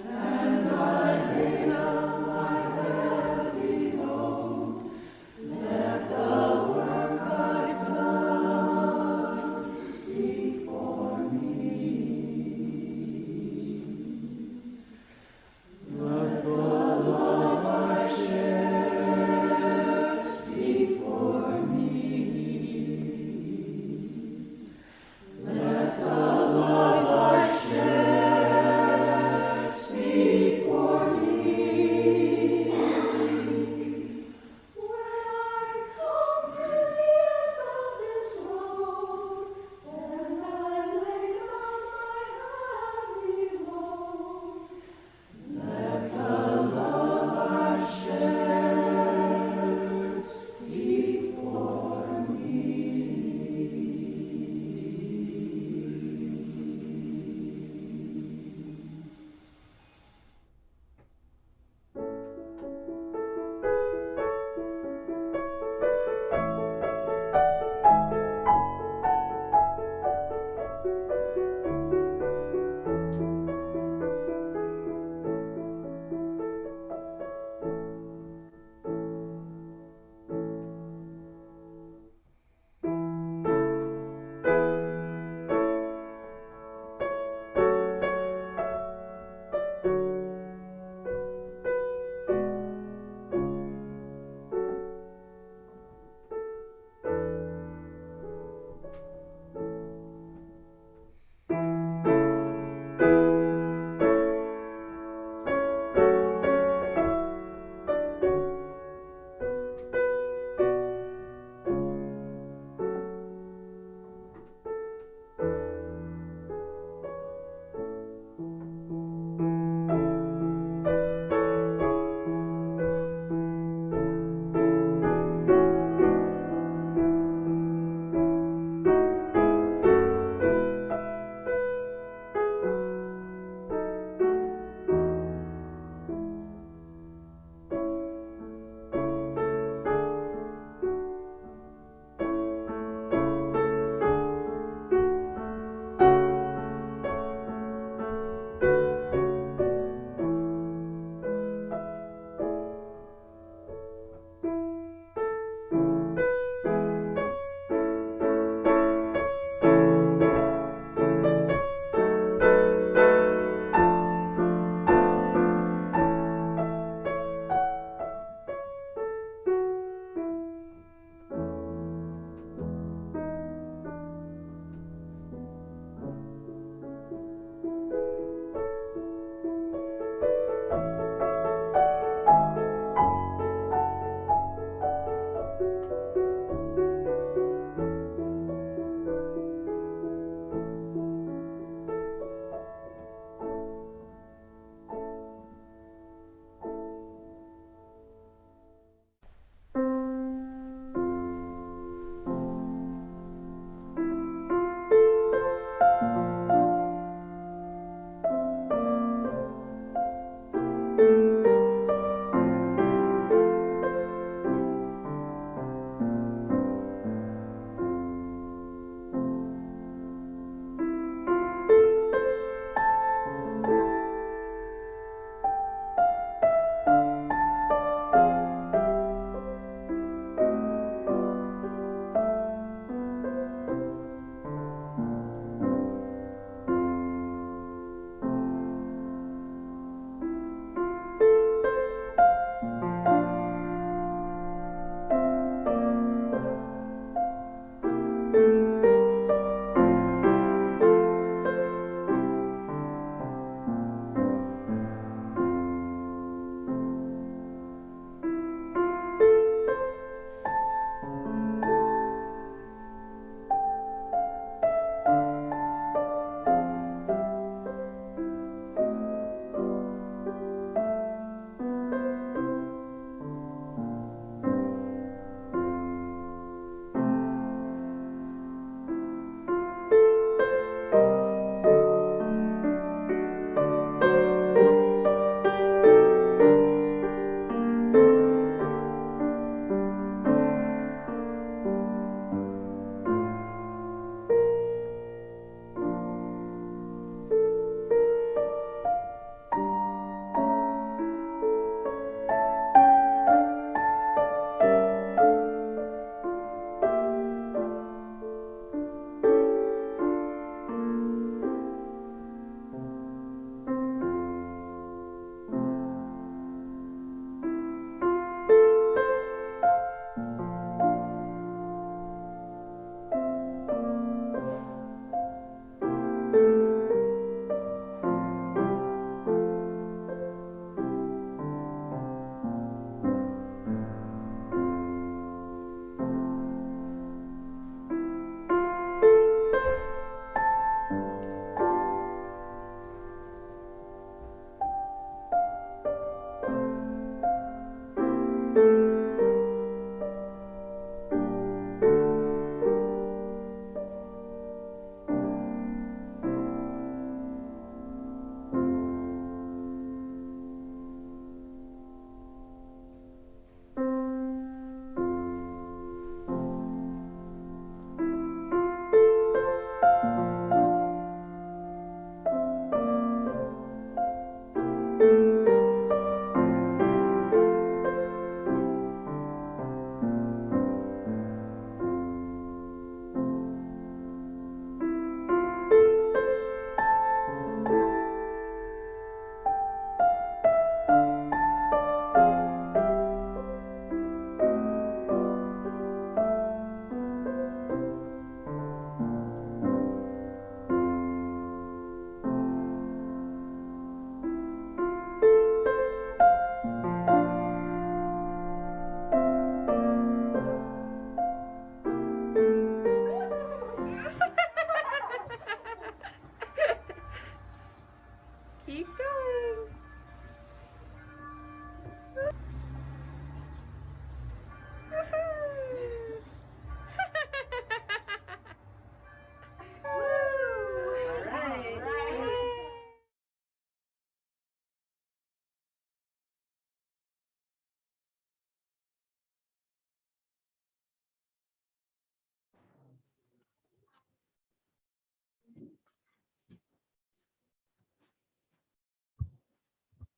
And I lay down my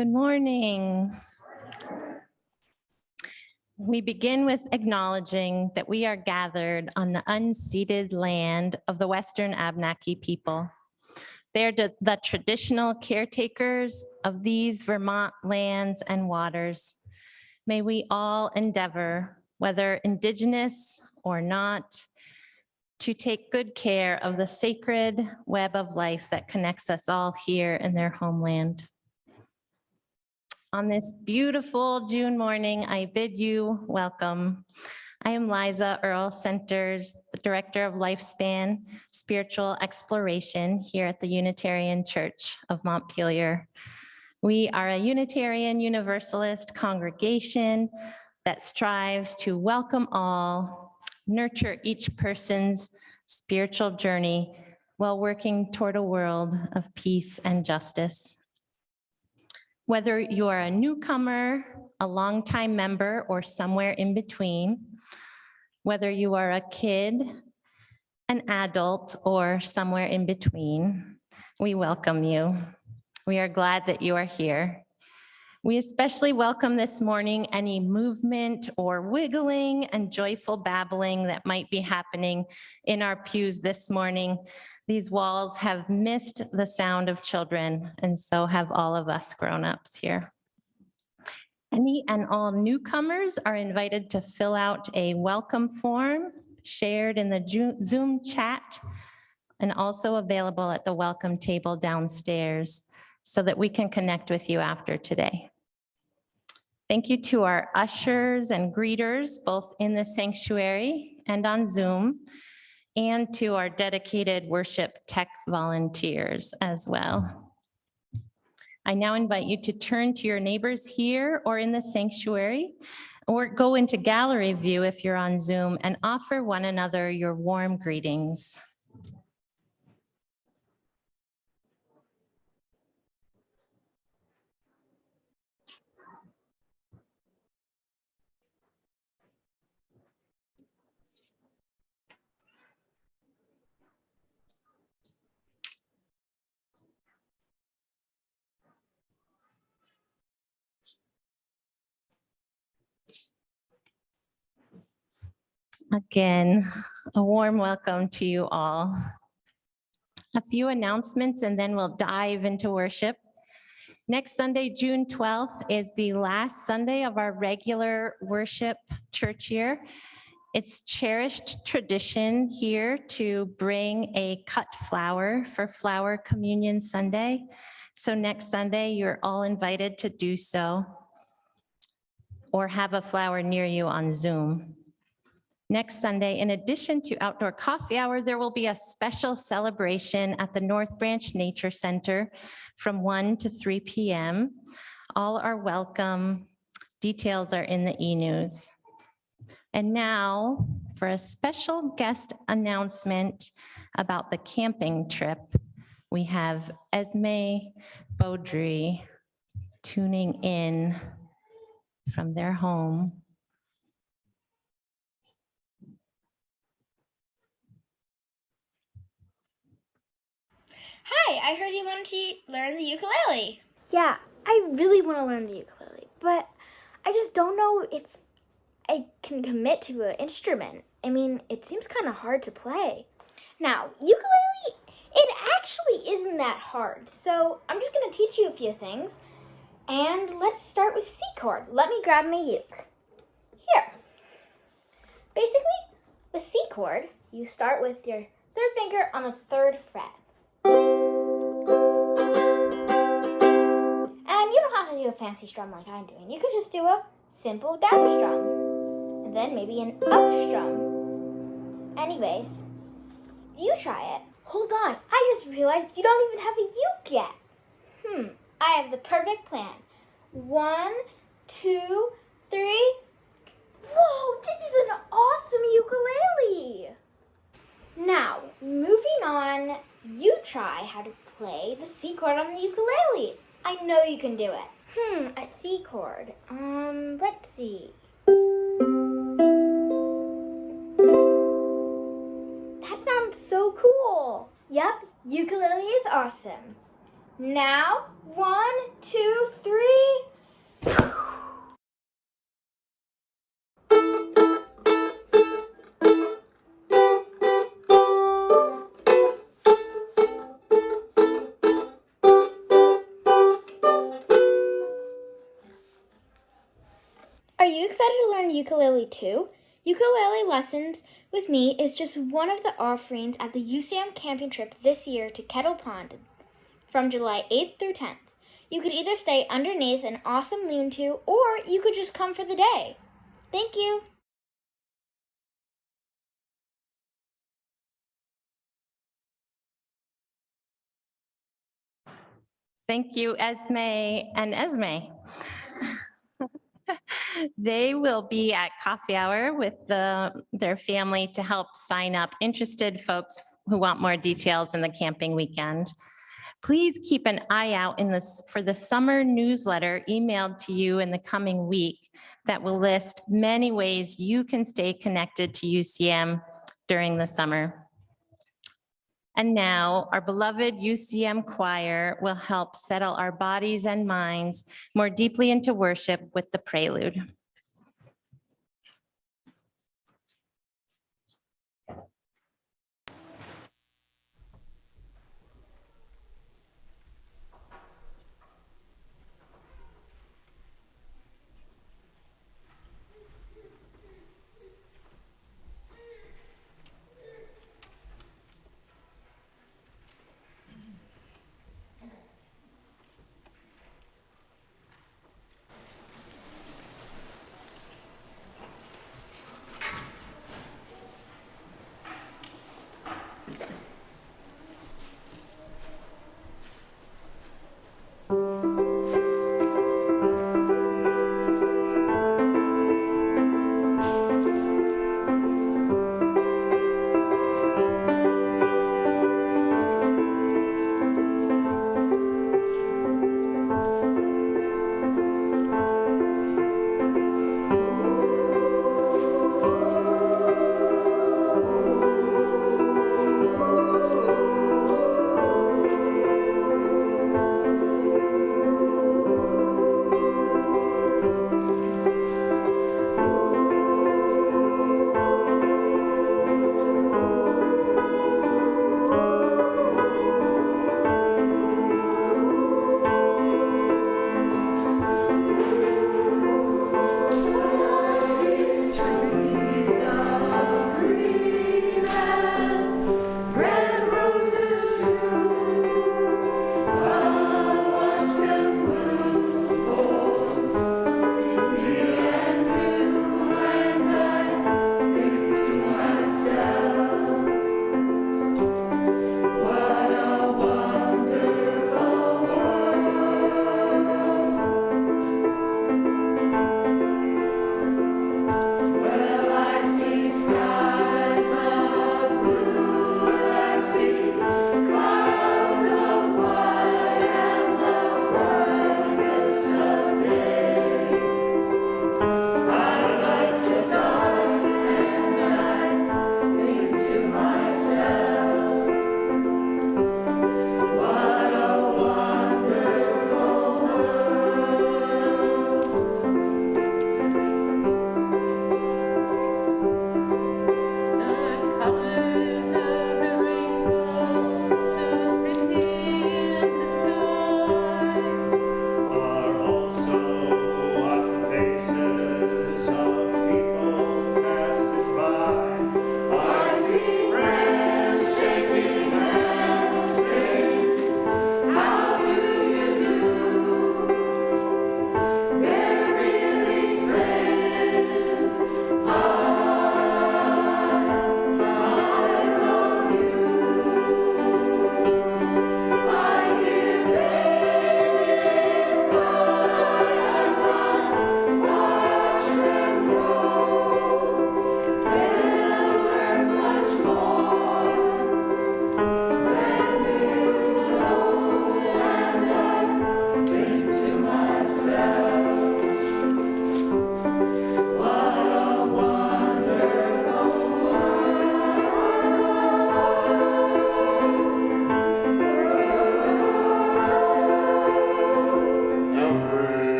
Good morning. We begin with acknowledging that we are gathered on the unceded land of the Western Abenaki people. They're the traditional caretakers of these Vermont lands and waters. May we all endeavor, whether Indigenous or not, to take good care of the sacred web of life that connects us all here in their homeland. On this beautiful June morning, I bid you welcome. I am Liza Earl Centers, the Director of Lifespan Spiritual Exploration here at the Unitarian Church of Montpelier. We are a Unitarian Universalist congregation that strives to welcome all, nurture each person's spiritual journey while working toward a world of peace and justice. Whether you are a newcomer, a longtime member, or somewhere in between, whether you are a kid, an adult, or somewhere in between, we welcome you. We are glad that you are here. We especially welcome this morning any movement or wiggling and joyful babbling that might be happening in our pews this morning. These walls have missed the sound of children, and so have all of us grown-ups here. Any and all newcomers are invited to fill out a welcome form shared in the Zoom chat and also available at the welcome table downstairs so that we can connect with you after today. Thank you to our ushers and greeters, both in the sanctuary and on Zoom, and to our dedicated worship tech volunteers as well. I now invite you to turn to your neighbors here or in the sanctuary, or go into gallery view if you're on Zoom, and offer one another your warm greetings. Again, a warm welcome to you all. A few announcements and then we'll dive into worship. Next Sunday, June 12th, is the last Sunday of our regular worship church year. It's cherished tradition here to bring a cut flower for Flower Communion Sunday. So next Sunday, you're all invited to do so, or have a flower near you on Zoom. Next Sunday, in addition to outdoor coffee hour, there will be a special celebration at the North Branch Nature Center from 1 to 3 p.m. All are welcome. Details are in the e-news. And now for a special guest announcement about the camping trip, we have Esme Beaudry tuning in from their home. Hi, I heard you wanted to learn the ukulele. Yeah, I really want to learn the ukulele, but I just don't know if I can commit to an instrument. I mean, it seems kind of hard to play. Now, ukulele, it actually isn't that hard. So I'm just going to teach you a few things. And let's start with C chord. Let me grab my uke. Here. Basically, the C chord, you start with your third finger on the 3rd fret. And you don't have to do a fancy strum like I'm doing. You could just do a simple down strum. And then maybe an up strum. Anyways, you try it. Hold on, I just realized you don't even have a uke yet. I have the perfect plan. 1, 2, 3. Whoa, this is an awesome ukulele. Now, moving on, you try how to play the C chord on the ukulele. I know you can do it. A C chord. Let's see. That sounds so cool. Yep, ukulele is awesome. Now, 1, 2, 3. Are you excited to learn ukulele too? Ukulele lessons with me is just one of the offerings at the UCM camping trip this year to Kettle Pond from July 8th through 10th. You could either stay underneath an awesome lean-to or you could just come for the day. Thank you. Thank you, Esme and Esme. They will be at coffee hour with their family to help sign up interested folks who want more details in the camping weekend. Please keep an eye out for the summer newsletter emailed to you in the coming week that will list many ways you can stay connected to UCM during the summer. And now our beloved UCM choir will help settle our bodies and minds more deeply into worship with the prelude.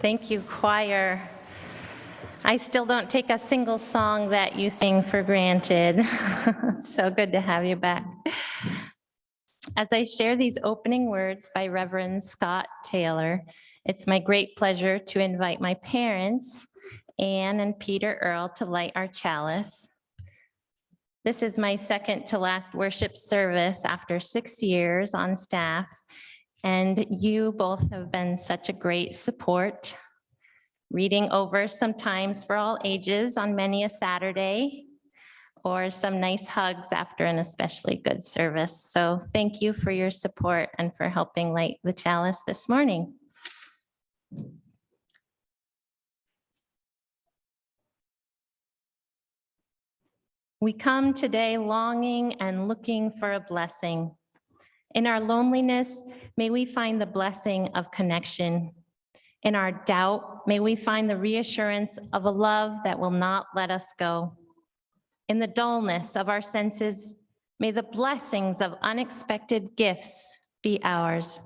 Thank you, choir. I still don't take a single song that you sing for granted. It's so good to have you back. As I share these opening words by Reverend Scott Taylor, it's my great pleasure to invite my parents, Anne and Peter Earl, to light our chalice. This is my second to last worship service after 6 years on staff, and you both have been such a great support. Reading over sometimes for all ages on many a Saturday, or some nice hugs after an especially good service. So thank you for your support and for helping light the chalice this morning. We come today longing and looking for a blessing. In our loneliness, may we find the blessing of connection. In our doubt, may we find the reassurance of a love that will not let us go. In the dullness of our senses, may the blessings of unexpected gifts be ours.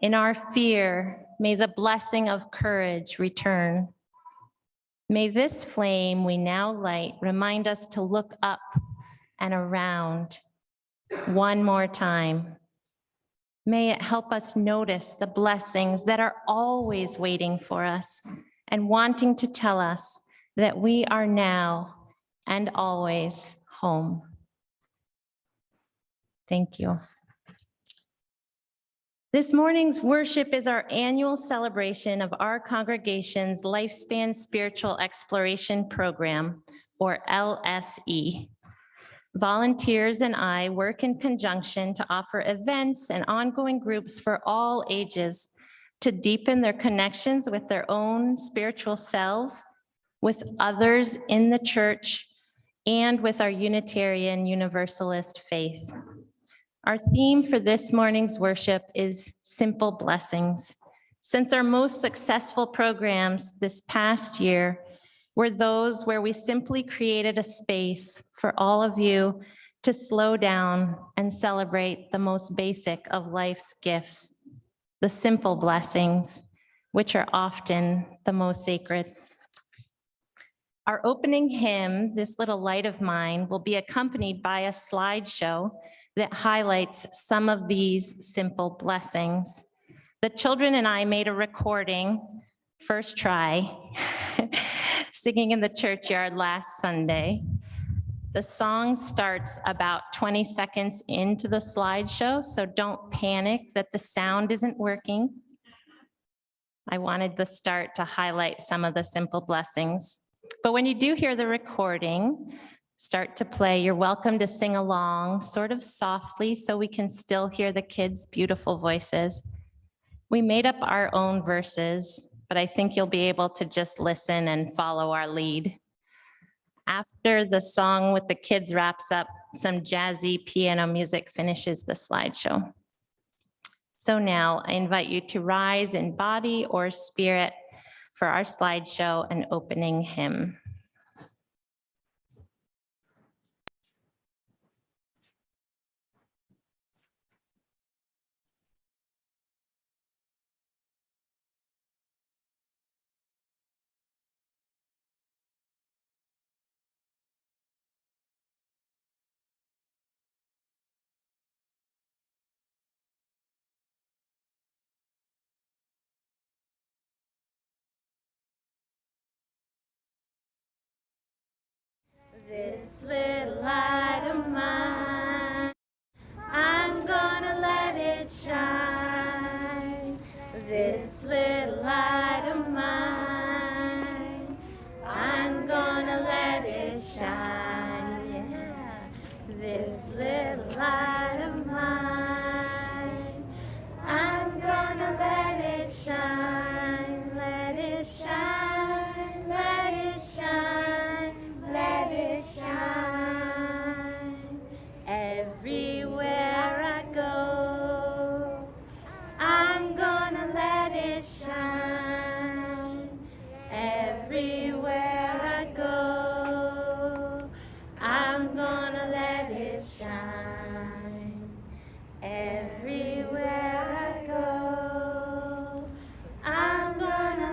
In our fear, may the blessing of courage return. May this flame we now light remind us to look up and around one more time. May it help us notice the blessings that are always waiting for us and wanting to tell us that we are now and always home. Thank you. This morning's worship is our annual celebration of our congregation's Lifespan Spiritual Exploration Program, or LSE. Volunteers and I work in conjunction to offer events and ongoing groups for all ages to deepen their connections with their own spiritual selves, with others in the church, and with our Unitarian Universalist faith. Our theme for this morning's worship is Simple Blessings. Since our most successful programs this past year were those where we simply created a space for all of you to slow down and celebrate the most basic of life's gifts, the simple blessings, which are often the most sacred. Our opening hymn, This Little Light of Mine, will be accompanied by a slideshow that highlights some of these simple blessings. The children and I made a recording, first try, singing in the churchyard last Sunday. The song starts about 20 seconds into the slideshow, so don't panic that the sound isn't working. I wanted the start to highlight some of the simple blessings. But when you do hear the recording start to play, you're welcome to sing along sort of softly so we can still hear the kids' beautiful voices. We made up our own verses, but I think you'll be able to just listen and follow our lead. After the song with the kids wraps up, some jazzy piano music finishes the slideshow. So now I invite you to rise in body or spirit for our slideshow and opening hymn. This little light of mine, I'm gonna let it shine. This little light of mine, I'm gonna let it shine. Yeah. This little light of mine, I'm gonna let it shine. Let it shine, let it shine, let it shine. Everywhere I go, I'm gonna let it shine. Everywhere I go, I'm gonna let it shine. Everywhere I go, I'm gonna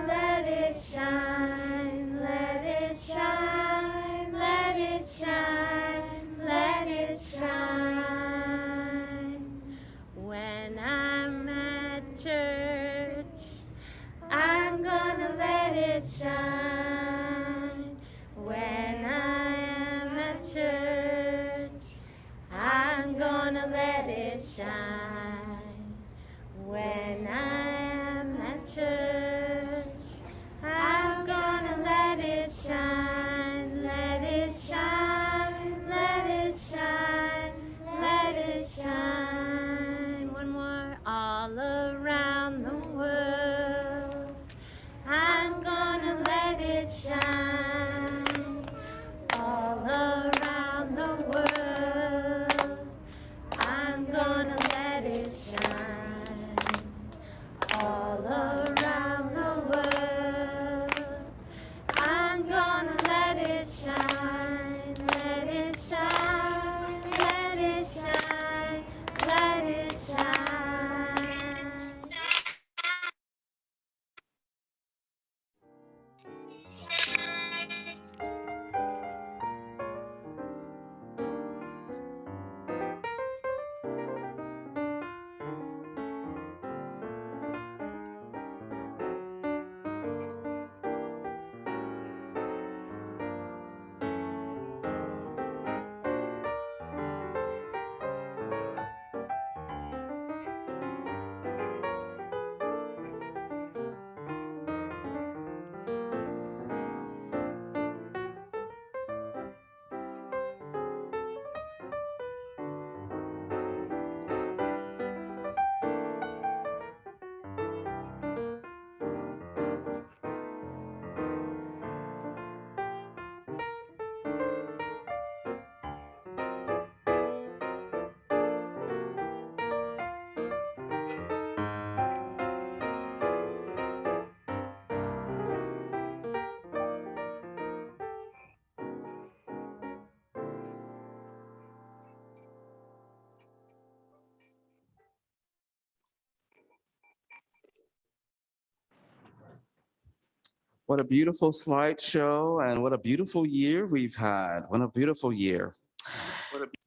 What a beautiful slideshow and what a beautiful year we've had. What a beautiful year.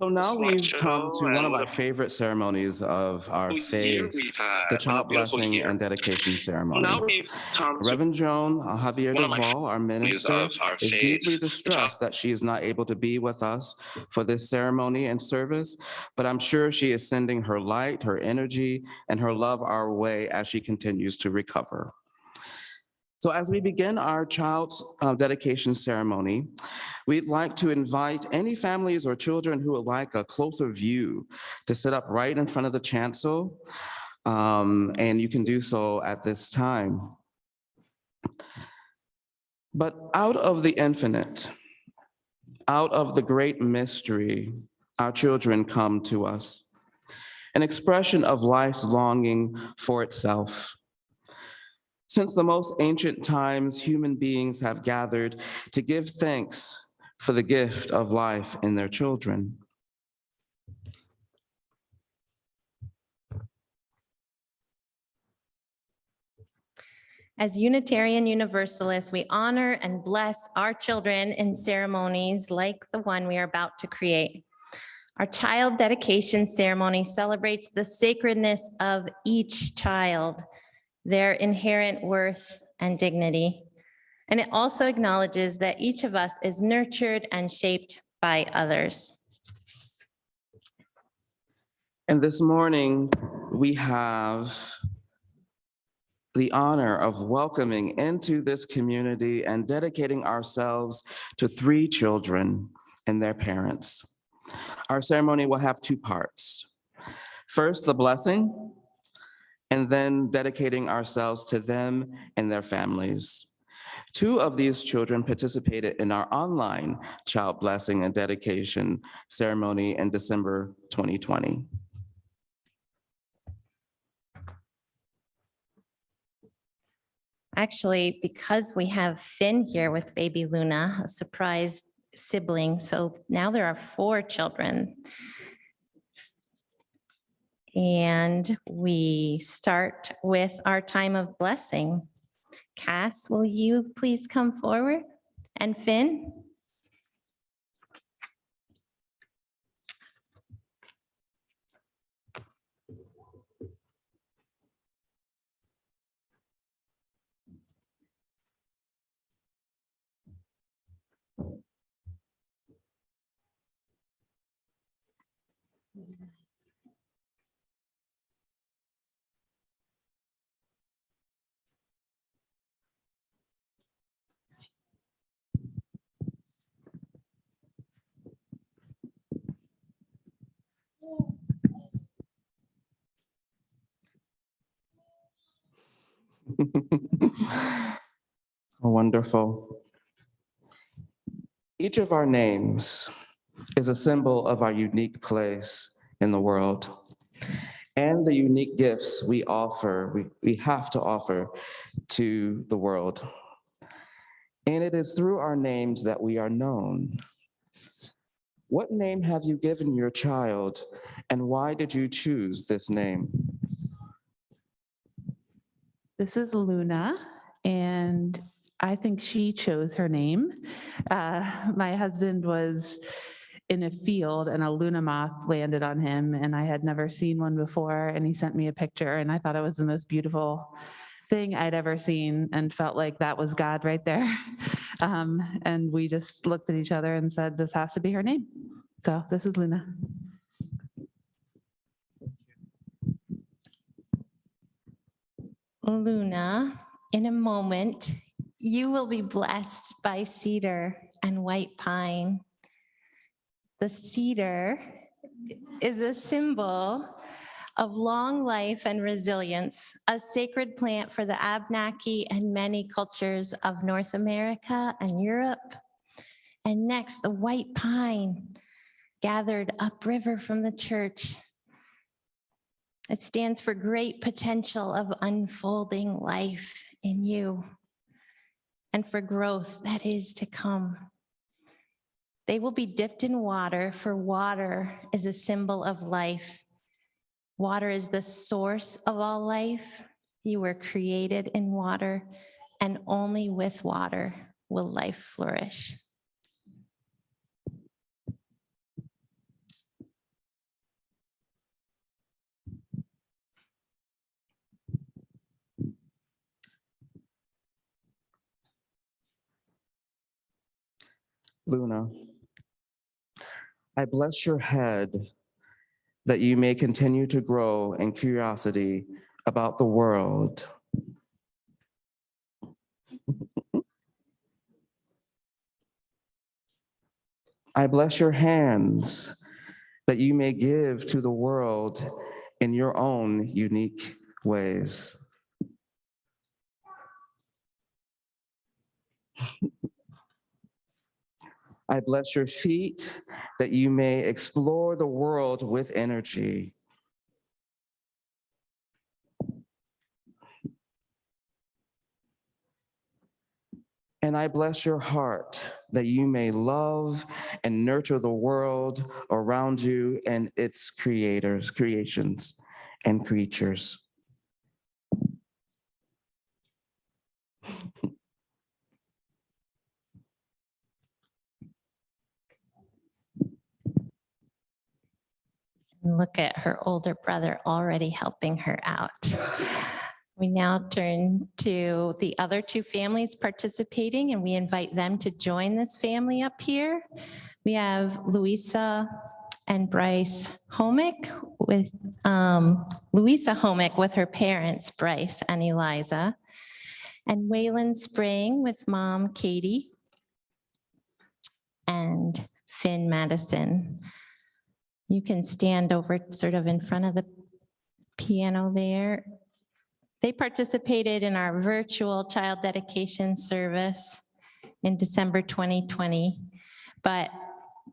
So now we've come to one of my favorite ceremonies of our faith, the child blessing and dedication ceremony. Reverend Joan Javier Duvall, our minister, is deeply distressed that she is not able to be with us for this ceremony and service, but I'm sure she is sending her light, her energy, and her love our way as she continues to recover. So as we begin our child's dedication ceremony, we'd like to invite any families or children who would like a closer view to sit up right in front of the chancel, and you can do so at this time. But out of the infinite, out of the great mystery, our children come to us, an expression of life's longing for itself. Since the most ancient times, human beings have gathered to give thanks for the gift of life in their children. As Unitarian Universalists, we honor and bless our children in ceremonies like the one we are about to create. Our child dedication ceremony celebrates the sacredness of each child, their inherent worth and dignity. And it also acknowledges that each of us is nurtured and shaped by others. And this morning, we have the honor of welcoming into this community and dedicating ourselves to 3 children and their parents. Our ceremony will have 2 parts. First, the blessing, and then dedicating ourselves to them and their families. 2 of these children participated in our online child blessing and dedication ceremony in December 2020. Actually, because we have Finn here with baby Luna, a surprise sibling, so now there are 4 children. And we start with our time of blessing. Cass, will you please come forward? And Finn? Wonderful. Each of our names is a symbol of our unique place in the world and the unique gifts we have to offer to the world. And it is through our names that we are known. What name have you given your child, and why did you choose this name? This is Luna, and I think she chose her name. My husband was in a field and a Luna moth landed on him, and I had never seen one before, and he sent me a picture, and I thought it was the most beautiful thing I'd ever seen and felt like that was God right there. And we just looked at each other and said, this has to be her name. So this is Luna. Luna, in a moment, you will be blessed by cedar and white pine. The cedar is a symbol of long life and resilience, a sacred plant for the Abenaki and many cultures of North America and Europe. And next, the white pine, gathered upriver from the church. It stands for great potential of unfolding life in you and for growth that is to come. They will be dipped in water, for water is a symbol of life. Water is the source of all life. You were created in water. and only with water will life flourish. Luna, I bless your head that you may continue to grow in curiosity about the world. I bless your hands that you may give to the world in your own unique ways. I bless your feet that you may explore the world with energy. And I bless your heart that you may love and nurture the world around you and its creations, and creatures. Look at her older brother already helping her out. We now turn to the other two families participating, and we invite them to join this family up here. We have Louisa and Bryce Homick with Louisa Homick with her parents, Bryce and Eliza, and Waylon Spring with mom, Katie, and Finn Madison. You can stand over sort of in front of the piano there. They participated in our virtual child dedication service in December 2020, but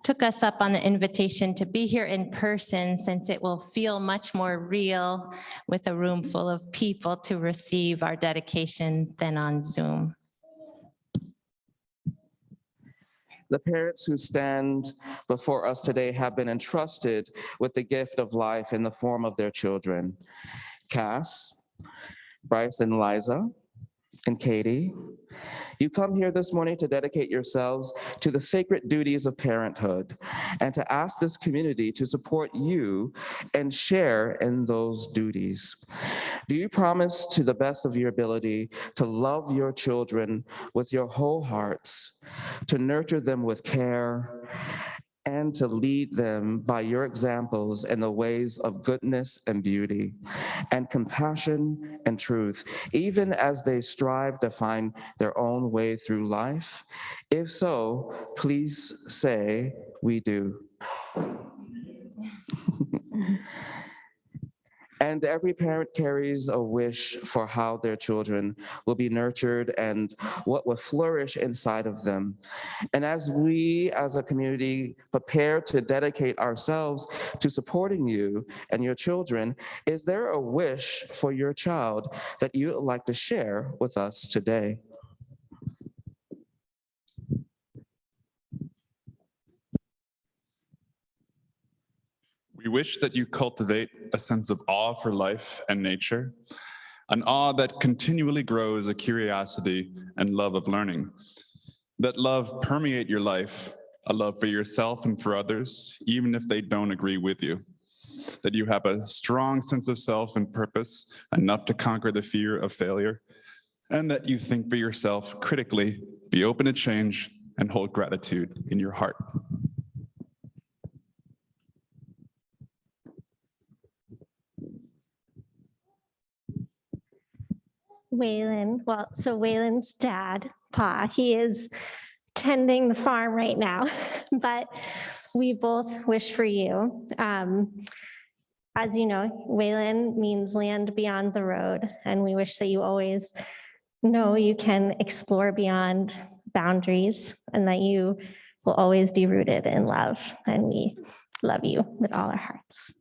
took us up on the invitation to be here in person since it will feel much more real with a room full of people to receive our dedication than on Zoom. The parents who stand before us today have been entrusted with the gift of life in the form of their children. Cass, Bryce and Liza, and Katie, you come here this morning to dedicate yourselves to the sacred duties of parenthood and to ask this community to support you and share in those duties. Do you promise to the best of your ability to love your children with your whole hearts, to nurture them with care, and to lead them by your examples in the ways of goodness and beauty, and compassion and truth, even as they strive to find their own way through life? If so, please say, "We do." And every parent carries a wish for how their children will be nurtured and what will flourish inside of them. And as we as a community prepare to dedicate ourselves to supporting you and your children, is there a wish for your child that you would like to share with us today? We wish that you cultivate a sense of awe for life and nature, an awe that continually grows a curiosity and love of learning. That love permeate your life, a love for yourself and for others, even if they don't agree with you. That you have a strong sense of self and purpose, enough to conquer the fear of failure, and that you think for yourself critically, be open to change, and hold gratitude in your heart. Waylon's dad, Pa, he is tending the farm right now, but we both wish for you. As you know, Waylon means land beyond the road, and we wish that you always know you can explore beyond boundaries and that you will always be rooted in love, and we love you with all our hearts.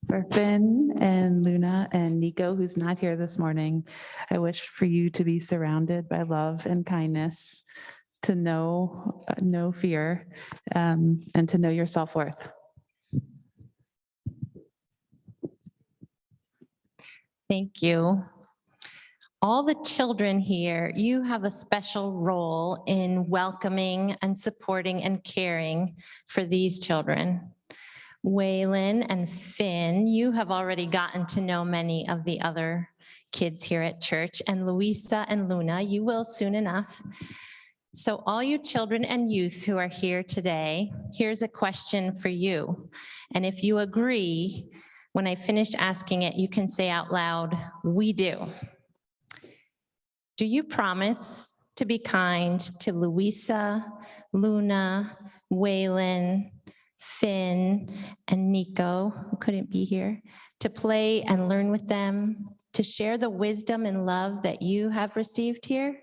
For Finn and Luna and Nico, who's not here this morning, I wish for you to be surrounded by love and kindness, to know no fear, and to know your self-worth. Thank you. All the children here, you have a special role in welcoming and supporting and caring for these children. Waylon and Finn, you have already gotten to know many of the other kids here at church, and Louisa and Luna, you will soon enough. So all you children and youth who are here today, here's a question for you. And if you agree, when I finish asking it, you can say out loud, "We do." Do you promise to be kind to Louisa, Luna, Waylon, Finn, and Nico, who couldn't be here, to play and learn with them, to share the wisdom and love that you have received here?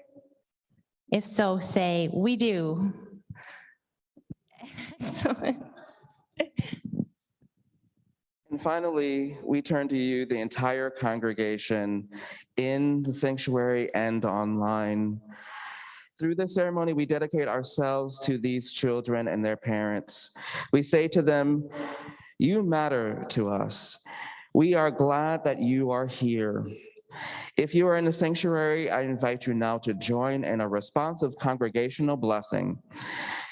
If so, say, "We do." Excellent. And finally, we turn to you, the entire congregation, in the sanctuary and online. Through this ceremony, we dedicate ourselves to these children and their parents. We say to them, "You matter to us. We are glad that you are here." If you are in the sanctuary, I invite you now to join in a responsive congregational blessing.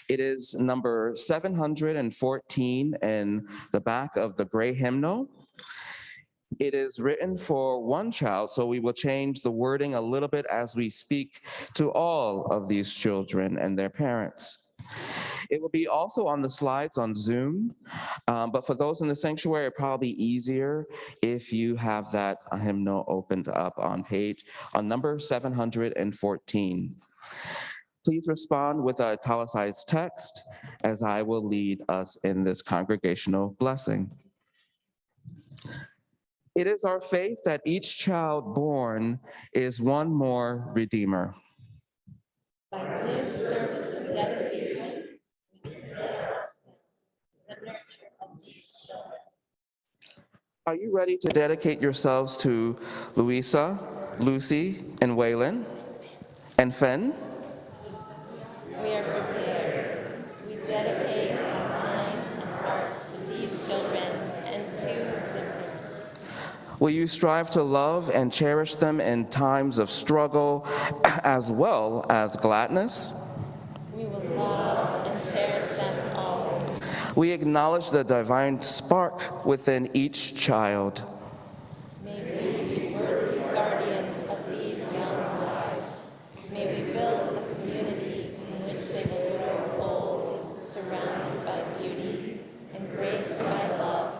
It is number 714 in the back of the gray hymnal. It is written for one child, so we will change the wording a little bit as we speak to all of these children and their parents. It will be also on the slides on Zoom, but for those in the sanctuary, it'd probably be easier if you have that hymnal opened up on number 714. Please respond with an italicized text as I will lead us in this congregational blessing. It is our faith that each child born is one more Redeemer. By this service of dedication, we bless the nurture of these children. Are you ready to dedicate yourselves to Louisa, Lucy, and Waylon, and Finn? We are prepared. We dedicate our minds and hearts to these children and to the Will you strive to love and cherish them in times of struggle as well as gladness? We will love and cherish them always. We acknowledge the divine spark within each child. May we be worthy guardians of these young lives. May we build a community in which they will grow old, surrounded by beauty, embraced by love,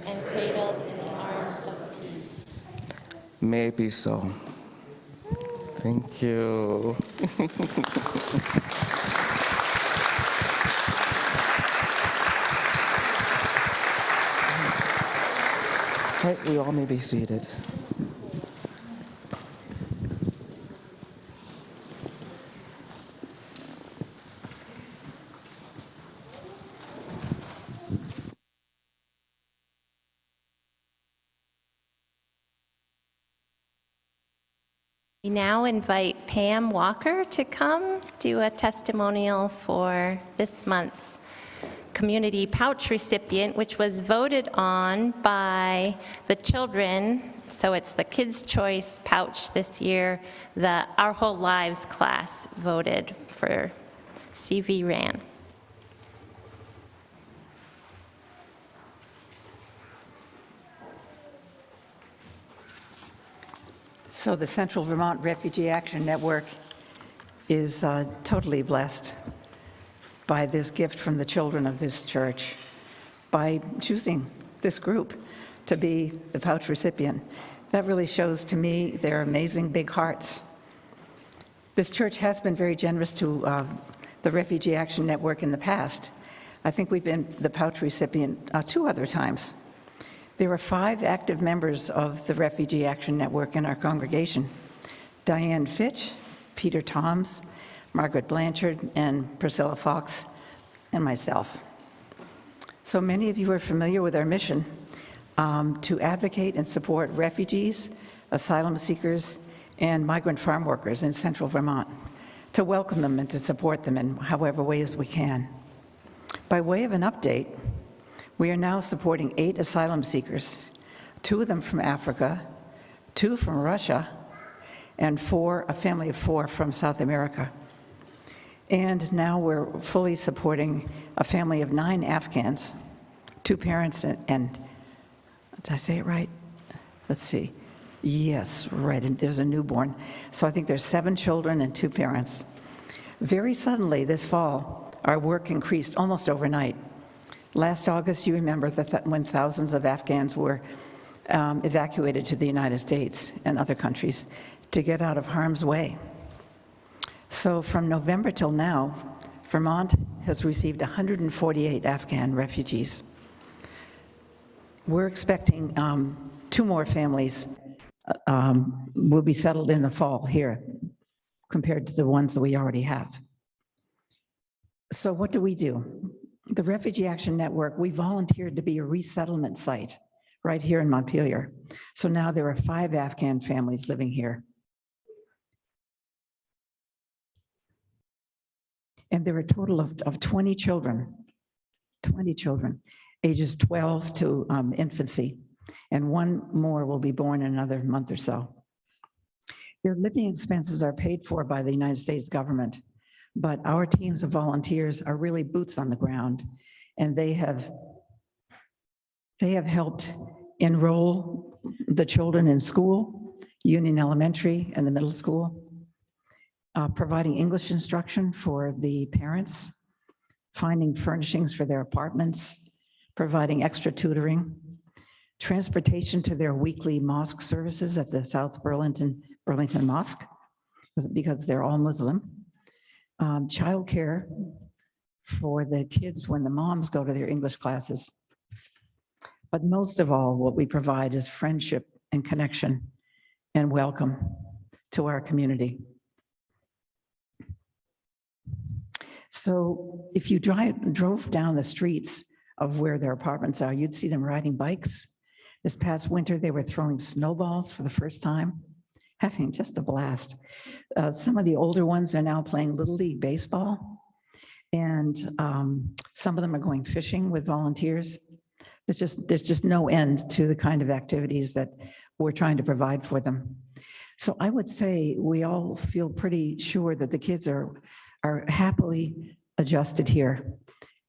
and cradled in the arms of peace. May it be so. Thank you. All right, we all may be seated. We now invite Pam Walker to come do a testimonial for this month's community pouch recipient, which was voted on by the children. So it's the Kids' Choice pouch this year. The Our Whole Lives class voted for CV Ran. So the Central Vermont Refugee Action Network is totally blessed by this gift from the children of this church, by choosing this group to be the pouch recipient. That really shows to me their amazing big hearts. This church has been very generous to the Refugee Action Network in the past. I think we've been the pouch recipient 2 other times. There are 5 active members of the Refugee Action Network in our congregation: Diane Fitch, Peter Toms, Margaret Blanchard, and Priscilla Fox, and myself. So many of you are familiar with our mission to advocate and support refugees, asylum seekers, and migrant farm workers in central Vermont, to welcome them and to support them in however ways we can. By way of an update, we are now supporting 8 asylum seekers, 2 of them from Africa, 2 from Russia, and a family of 4 from South America. And now we're fully supporting a family of 9 Afghans, 2 parents and did I say it right? Let's see. Yes, right, and there's a newborn. So I think there's 7 children and 2 parents. Very suddenly this fall, our work increased almost overnight. Last August, you remember that when thousands of Afghans were evacuated to the United States and other countries to get out of harm's way. So from November till now, Vermont has received 148 Afghan refugees. We're expecting 2 more families will be settled in the fall here compared to the ones that we already have. So what do? The Refugee Action Network, we volunteered to be a resettlement site right here in Montpelier. So now there are 5 Afghan families living here. And there are a total of 20 children, ages 12 to infancy, and 1 more will be born in another month or so. Their living expenses are paid for by the United States government, but our teams of volunteers are really boots on the ground, and they have helped enroll the children in school, Union Elementary and the middle school, providing English instruction for the parents, finding furnishings for their apartments, providing extra tutoring, transportation to their weekly mosque services at the South Burlington Mosque, because they're all Muslim, childcare for the kids when the moms go to their English classes. But most of all, what we provide is friendship and connection and welcome to our community. So if you drove down the streets of where their apartments are, you'd see them riding bikes. This past winter, they were throwing snowballs for the first time, having just a blast. Some of the older ones are now playing Little League Baseball, and some of them are going fishing with volunteers. There's just no end to the kind of activities that we're trying to provide for them. So I would say we all feel pretty sure that the kids are happily adjusted here.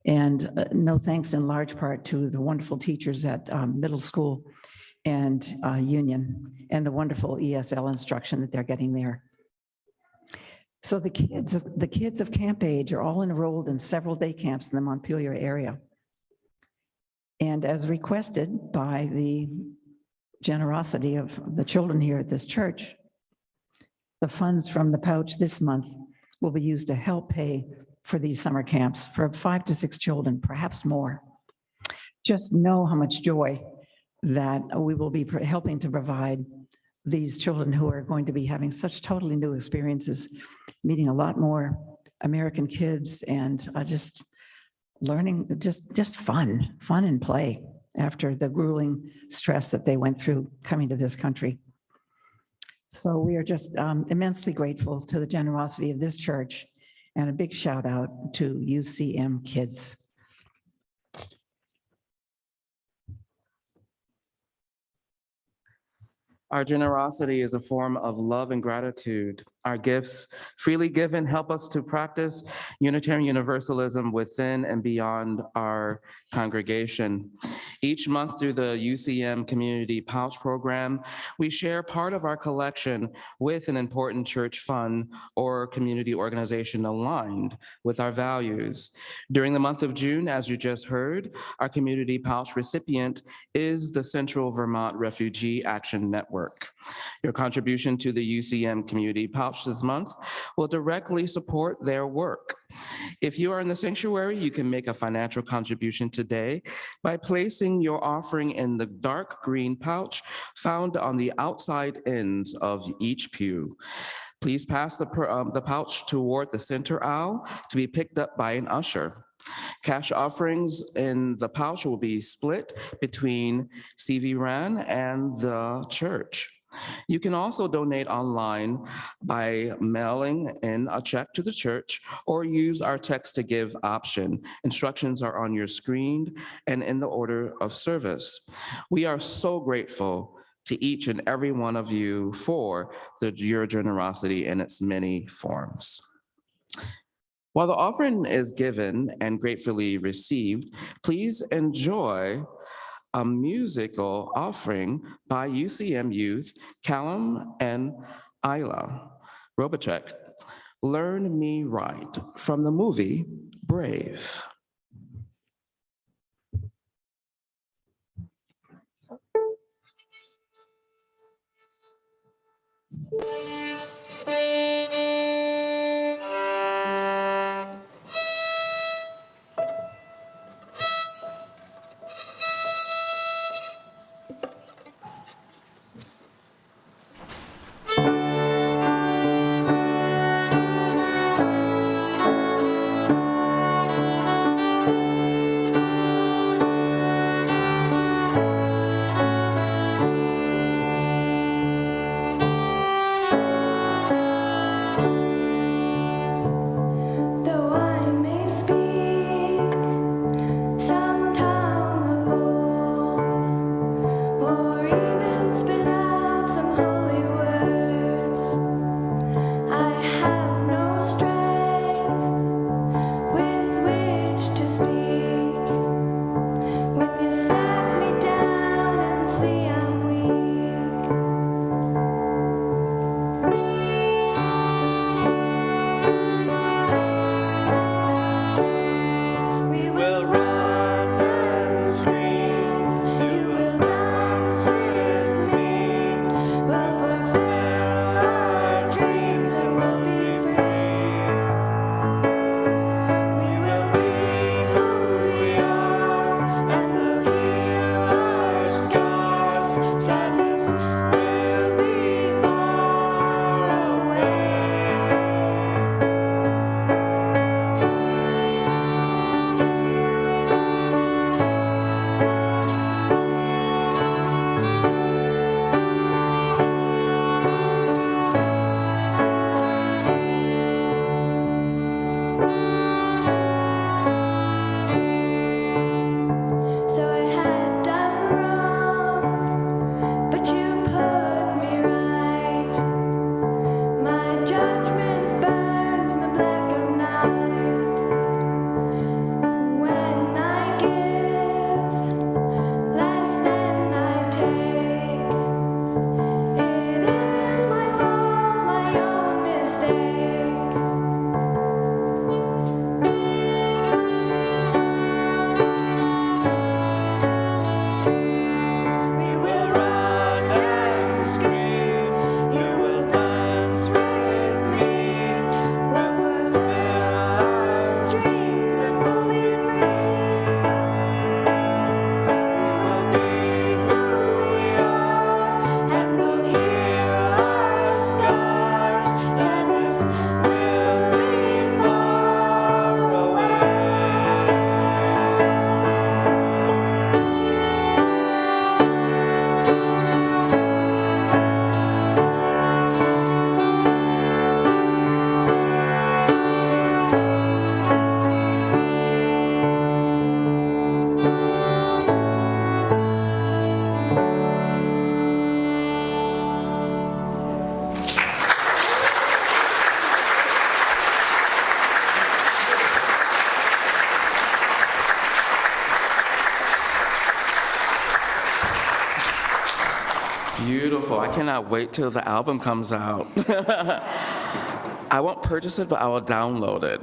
And no thanks in large part to the wonderful teachers at middle school and Union, and the wonderful ESL instruction that they're getting there. So the kids of camp age are all enrolled in several day camps in the Montpelier area. And as requested by the generosity of the children here at this church, the funds from the pouch this month will be used to help pay for these summer camps for 5 to 6 children, perhaps more. Just know how much joy that we will be helping to provide these children who are going to be having such totally new experiences, meeting a lot more American kids, and just learning, just fun and play after the grueling stress that they went through coming to this country. So we are just immensely grateful to the generosity of this church, and a big shout out to UCM Kids. Our generosity is a form of love and gratitude. Our gifts, freely given, help us to practice Unitarian Universalism within and beyond our congregation. Each month through the UCM Community Pouch Program, we share part of our collection with an important church fund or community organization aligned with our values. During the month of June, as you just heard, our Community Pouch recipient is the Central Vermont Refugee Action Network. Your contribution to the UCM Community Pouch this month will directly support their work. If you are in the sanctuary, you can make a financial contribution today by placing your offering in the dark green pouch found on the outside ends of each pew. Please pass the pouch toward the center aisle to be picked up by an usher. Cash offerings in the pouch will be split between CV-RAN and the church. You can also donate online by mailing in a check to the church or use our text to give option. Instructions are on your screen and in the order of service. We are so grateful to each and every one of you for your generosity in its many forms. While the offering is given and gratefully received, please enjoy a musical offering by UCM youth Callum and Isla Robachek, Learn Me Right, from the movie Brave. Though I may speak some tongue of old, or even spit out some holy words, I have no strength with which to speak. When you sat me down and see I'm weak. We will run and scream, you will dance with me, we'll fulfill our dreams and we'll be free. We will be who we are and we'll heal our scars. Sadness will be far away. So I had done wrong, but you put me right. My judgment burned in the black of night. When I give less than I take, it is my fault, my own mistake. We will run and scream, you will dance with me, we'll fulfill our dreams and we'll be free. We will be who we are and we'll heal our scars. Sadness will be far away. Beautiful. I cannot wait till the album comes out. I won't purchase it, but I will download it.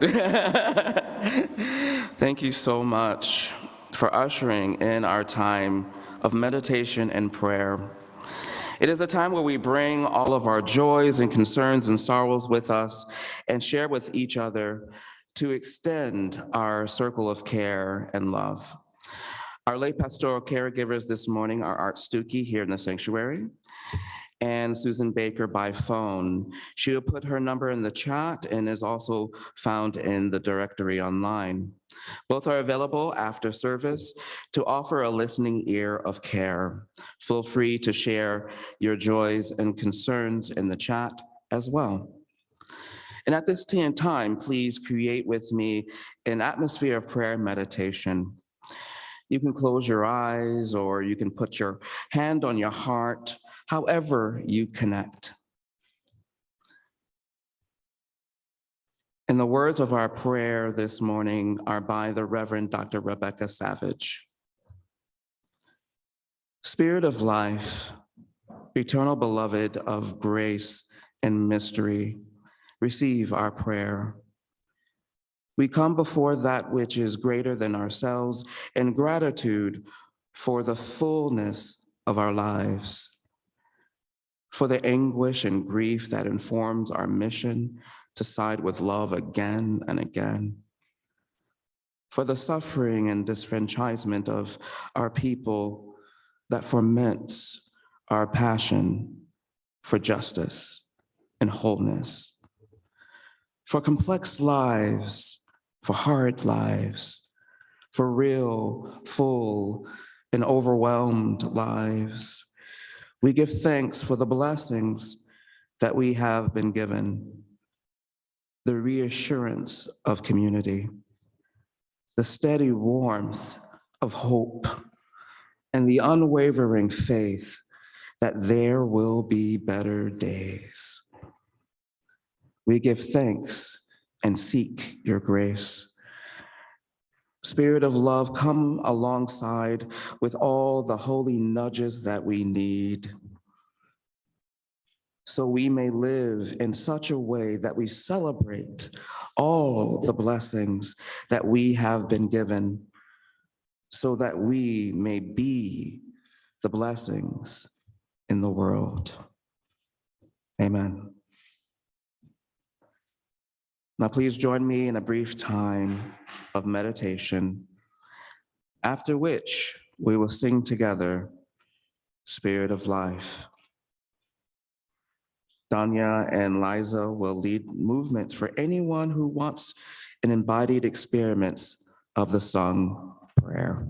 Thank you so much for ushering in our time of meditation and prayer. It is a time where we bring all of our joys and concerns and sorrows with us and share with each other to extend our circle of care and love. Our lay pastoral caregivers this morning are Art Stuckey here in the sanctuary and Susan Baker by phone. She will put her number in the chat and is also found in the directory online. Both are available after service to offer a listening ear of care. Feel free to share your joys and concerns in the chat as well. And at this time, please create with me an atmosphere of prayer and meditation. You can close your eyes or you can put your hand on your heart however you connect. And the words of our prayer this morning are by the Reverend Dr. Rebecca Savage. Spirit of life, eternal beloved of grace and mystery, receive our prayer. We come before that which is greater than ourselves in gratitude for the fullness of our lives, for the anguish and grief that informs our mission to side with love again and again, for the suffering and disfranchisement of our people that ferments our passion for justice and wholeness, for complex lives, for hard lives, for real, full, and overwhelmed lives. We give thanks for the blessings that we have been given, the reassurance of community, the steady warmth of hope, and the unwavering faith that there will be better days. We give thanks and seek your grace. Spirit of love, come alongside with all the holy nudges that we need, so we may live in such a way that we celebrate all the blessings that we have been given, so that we may be the blessings in the world. Amen. Now please join me in a brief time of meditation, after which we will sing together, Spirit of Life. Danya and Liza will lead movements for anyone who wants an embodied experience of the sung prayer.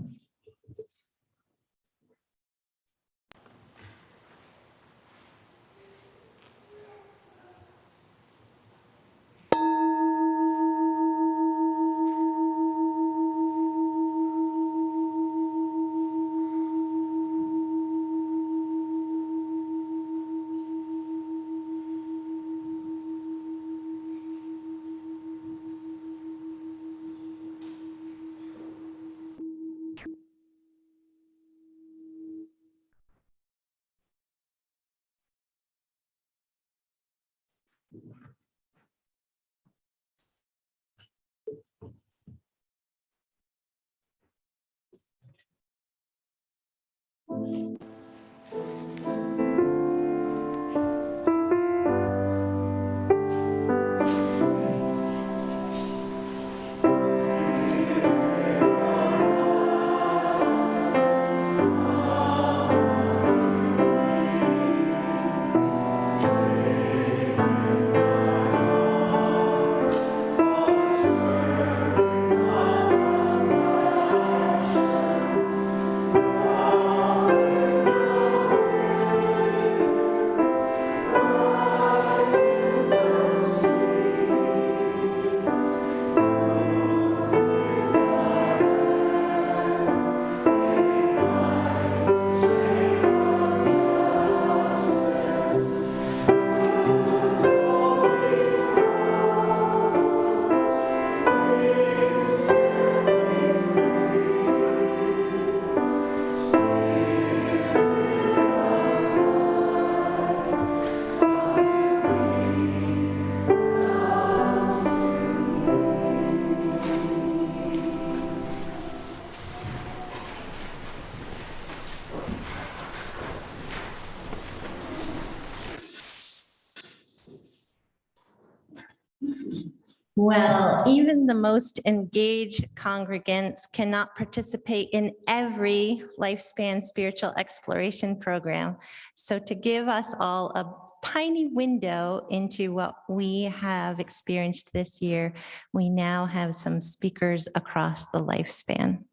Well, even the most engaged congregants cannot participate in every lifespan spiritual exploration program. So to give us all a tiny window into what we have experienced this year, we now have some speakers across the lifespan.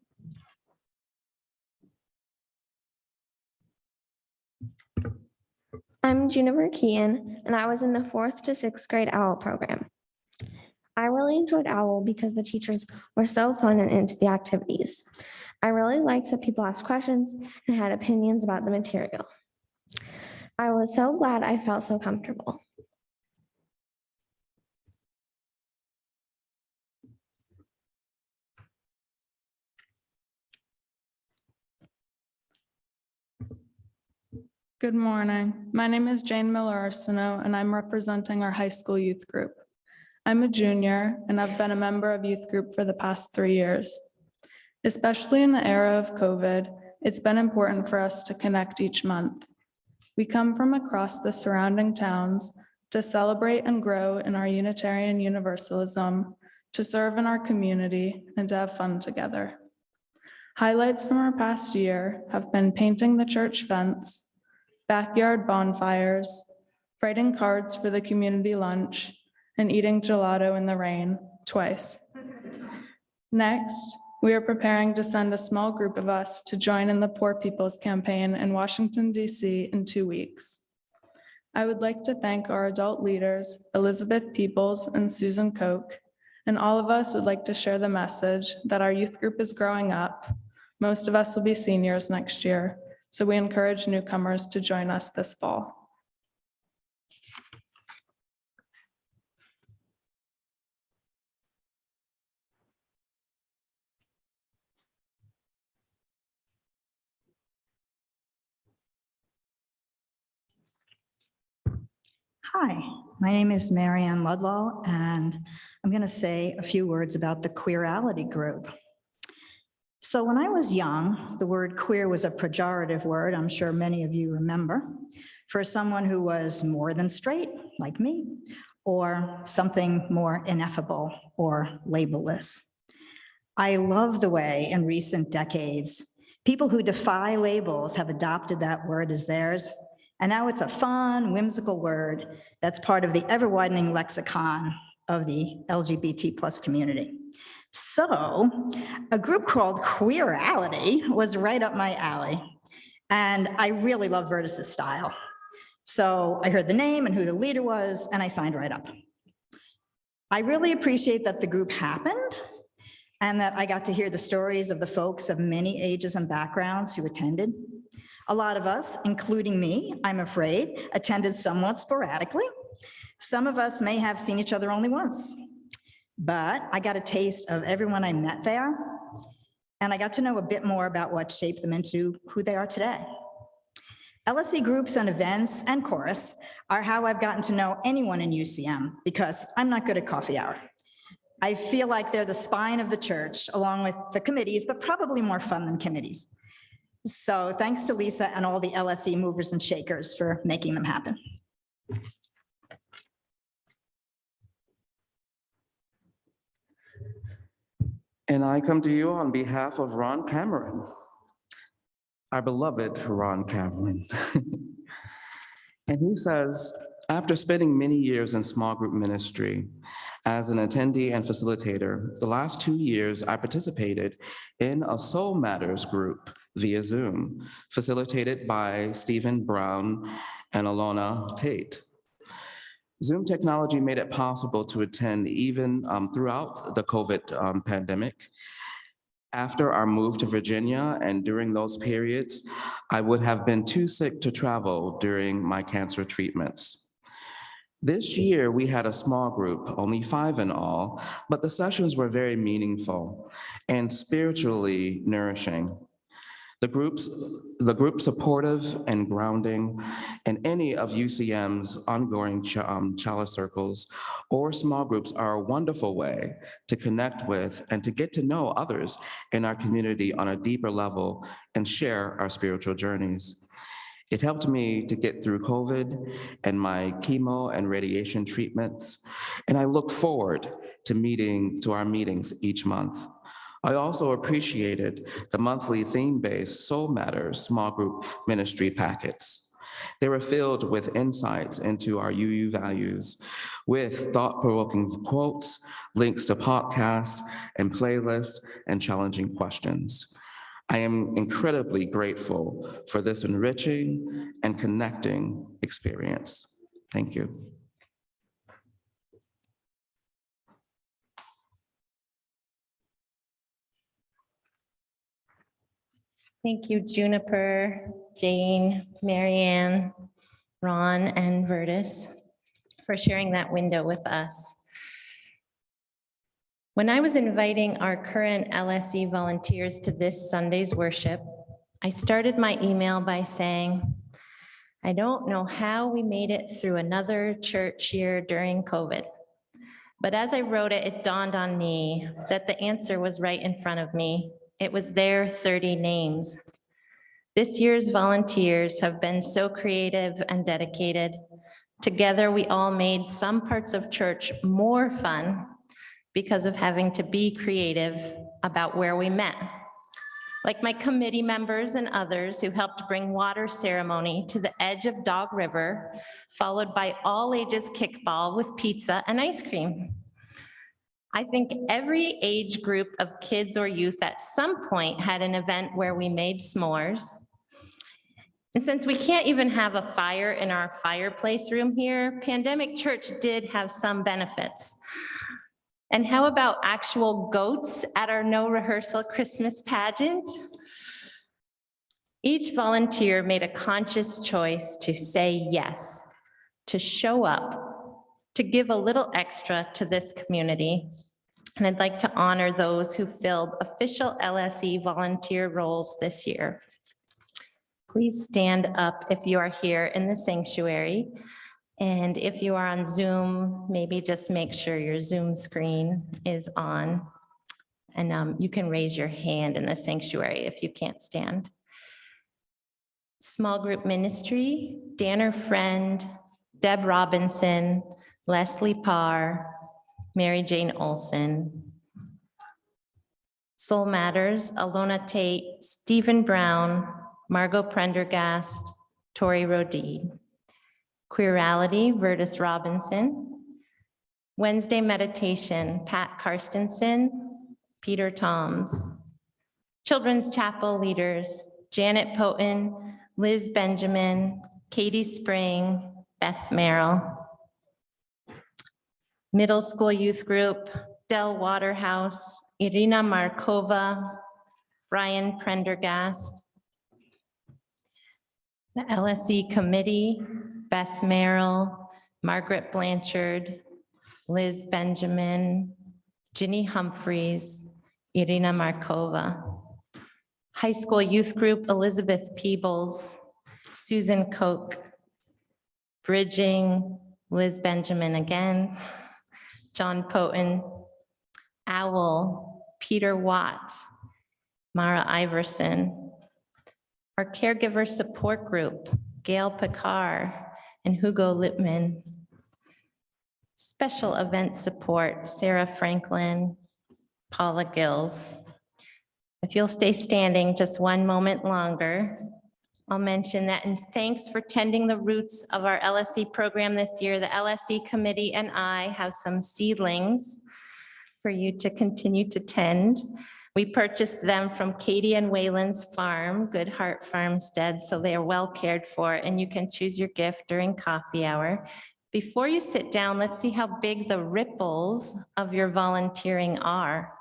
I'm Juniper Kean, and I was in the 4th to 6th grade OWL program. I really enjoyed OWL because the teachers were so fun and into the activities. I really liked that people asked questions and had opinions about the material. I was so glad I felt so comfortable. Good morning. My name is Jane Miller Arsenault, and I'm representing our high school youth group. I'm a junior, and I've been a member of youth group for the past 3 years. Especially in the era of COVID, it's been important for us to connect each month. We come from across the surrounding towns to celebrate and grow in our Unitarian Universalism, to serve in our community, and to have fun together. Highlights from our past year have been painting the church fence, backyard bonfires, writing cards for the community lunch, and eating gelato in the rain twice. Next, we are preparing to send a small group of us to join in the Poor People's Campaign in Washington, D.C. in 2 weeks. I would like to thank our adult leaders, Elizabeth Peoples and Susan Koch, and all of us would like to share the message that our youth group is growing up. Most of us will be seniors next year, so we encourage newcomers to join us this fall. Hi, my name is Marianne Ludlow, and I'm going to say a few words about the Queerality group. So when I was young, the word queer was a pejorative word, I'm sure many of you remember, for someone who was more than straight, like me, or something more ineffable or labelless. I love the way in recent decades, people who defy labels have adopted that word as theirs, and now it's a fun, whimsical word that's part of the ever-widening lexicon of the LGBT+ community. So a group called Queerality was right up my alley, and I really love Vertus's style. So I heard the name and who the leader was, and I signed right up. I really appreciate that the group happened and that I got to hear the stories of the folks of many ages and backgrounds who attended. A lot of us, including me, I'm afraid, attended somewhat sporadically. Some of us may have seen each other only once, but I got a taste of everyone I met there, and I got to know a bit more about what shaped them into who they are today. LSE groups and events and chorus are how I've gotten to know anyone in UCM, because I'm not good at coffee hour. I feel like they're the spine of the church, along with the committees, but probably more fun than committees. So thanks to Lisa and all the LSE movers and shakers for making them happen. And I come to you on behalf of Ron Cameron, our beloved Ron Cameron. And he says, after spending many years in small group ministry as an attendee and facilitator, the last 2 years I participated in a Soul Matters group via Zoom, facilitated by Stephen Brown and Alona Tate. Zoom technology made it possible to attend even throughout the COVID pandemic. After our move to Virginia and during those periods, I would have been too sick to travel during my cancer treatments. This year, we had a small group, only 5 in all, but the sessions were very meaningful and spiritually nourishing. The group supportive and grounding, and any of UCM's ongoing chalice circles or small groups are a wonderful way to connect with and to get to know others in our community on a deeper level and share our spiritual journeys. It helped me to get through COVID and my chemo and radiation treatments, and I look forward to our meetings each month. I also appreciated the monthly theme-based Soul Matters small group ministry packets. They were filled with insights into our UU values, with thought-provoking quotes, links to podcasts and playlists, and challenging questions. I am incredibly grateful for this enriching and connecting experience. Thank you. Thank you, Juniper, Jane, Marianne. Ron and Vertus, for sharing that window with us. When I was inviting our current LSE volunteers to this Sunday's worship, I started my email by saying, I don't know how we made it through another church year during COVID. But as I wrote it, it dawned on me that the answer was right in front of me. It was their 30 names. This year's volunteers have been so creative and dedicated. Together, we all made some parts of church more fun because of having to be creative about where we met. Like my committee members and others who helped bring water ceremony to the edge of Dog River, followed by all ages kickball with pizza and ice cream. I think every age group of kids or youth at some point had an event where we made s'mores. And since we can't even have a fire in our fireplace room here, Pandemic Church did have some benefits. And how about actual goats at our no rehearsal Christmas pageant? Each volunteer made a conscious choice to say yes, to show up, to give a little extra to this community. And I'd like to honor those who filled official LSE volunteer roles this year. Please stand up if you are here in the sanctuary. And if you are on Zoom, maybe just make sure your Zoom screen is on. And you can raise your hand in the sanctuary if you can't stand. Small group ministry, Danner Friend, Deb Robinson, Leslie Parr, Mary Jane Olson. Soul Matters, Alona Tate, Stephen Brown, Margot Prendergast, Tori Rodede. Queerality, Vertus Robinson. Wednesday Meditation, Pat Karstensen, Peter Toms. Children's Chapel leaders, Janet Poten, Liz Benjamin, Katie Spring, Beth Merrill. Middle school youth group, Del Waterhouse, Irina Markova, Brian Prendergast. The LSE committee, Beth Merrill, Margaret Blanchard, Liz Benjamin, Ginny Humphreys, Irina Markova. High school youth group, Elizabeth Peebles, Susan Koch, Bridging, Liz Benjamin again, John Poten, Owl, Peter Watt, Mara Iverson. Our caregiver support group, Gail Picard and Hugo Lippman. Special event support, Sarah Franklin, Paula Gills. If you'll stay standing just one moment longer, I'll mention that, and thanks for tending the roots of our LSE program this year. The LSE committee and I have some seedlings for you to continue to tend. We purchased them from Katie and Wayland's farm, Good Heart Farmstead, so they are well cared for, and you can choose your gift during coffee hour. Before you sit down, let's see how big the ripples of your volunteering are.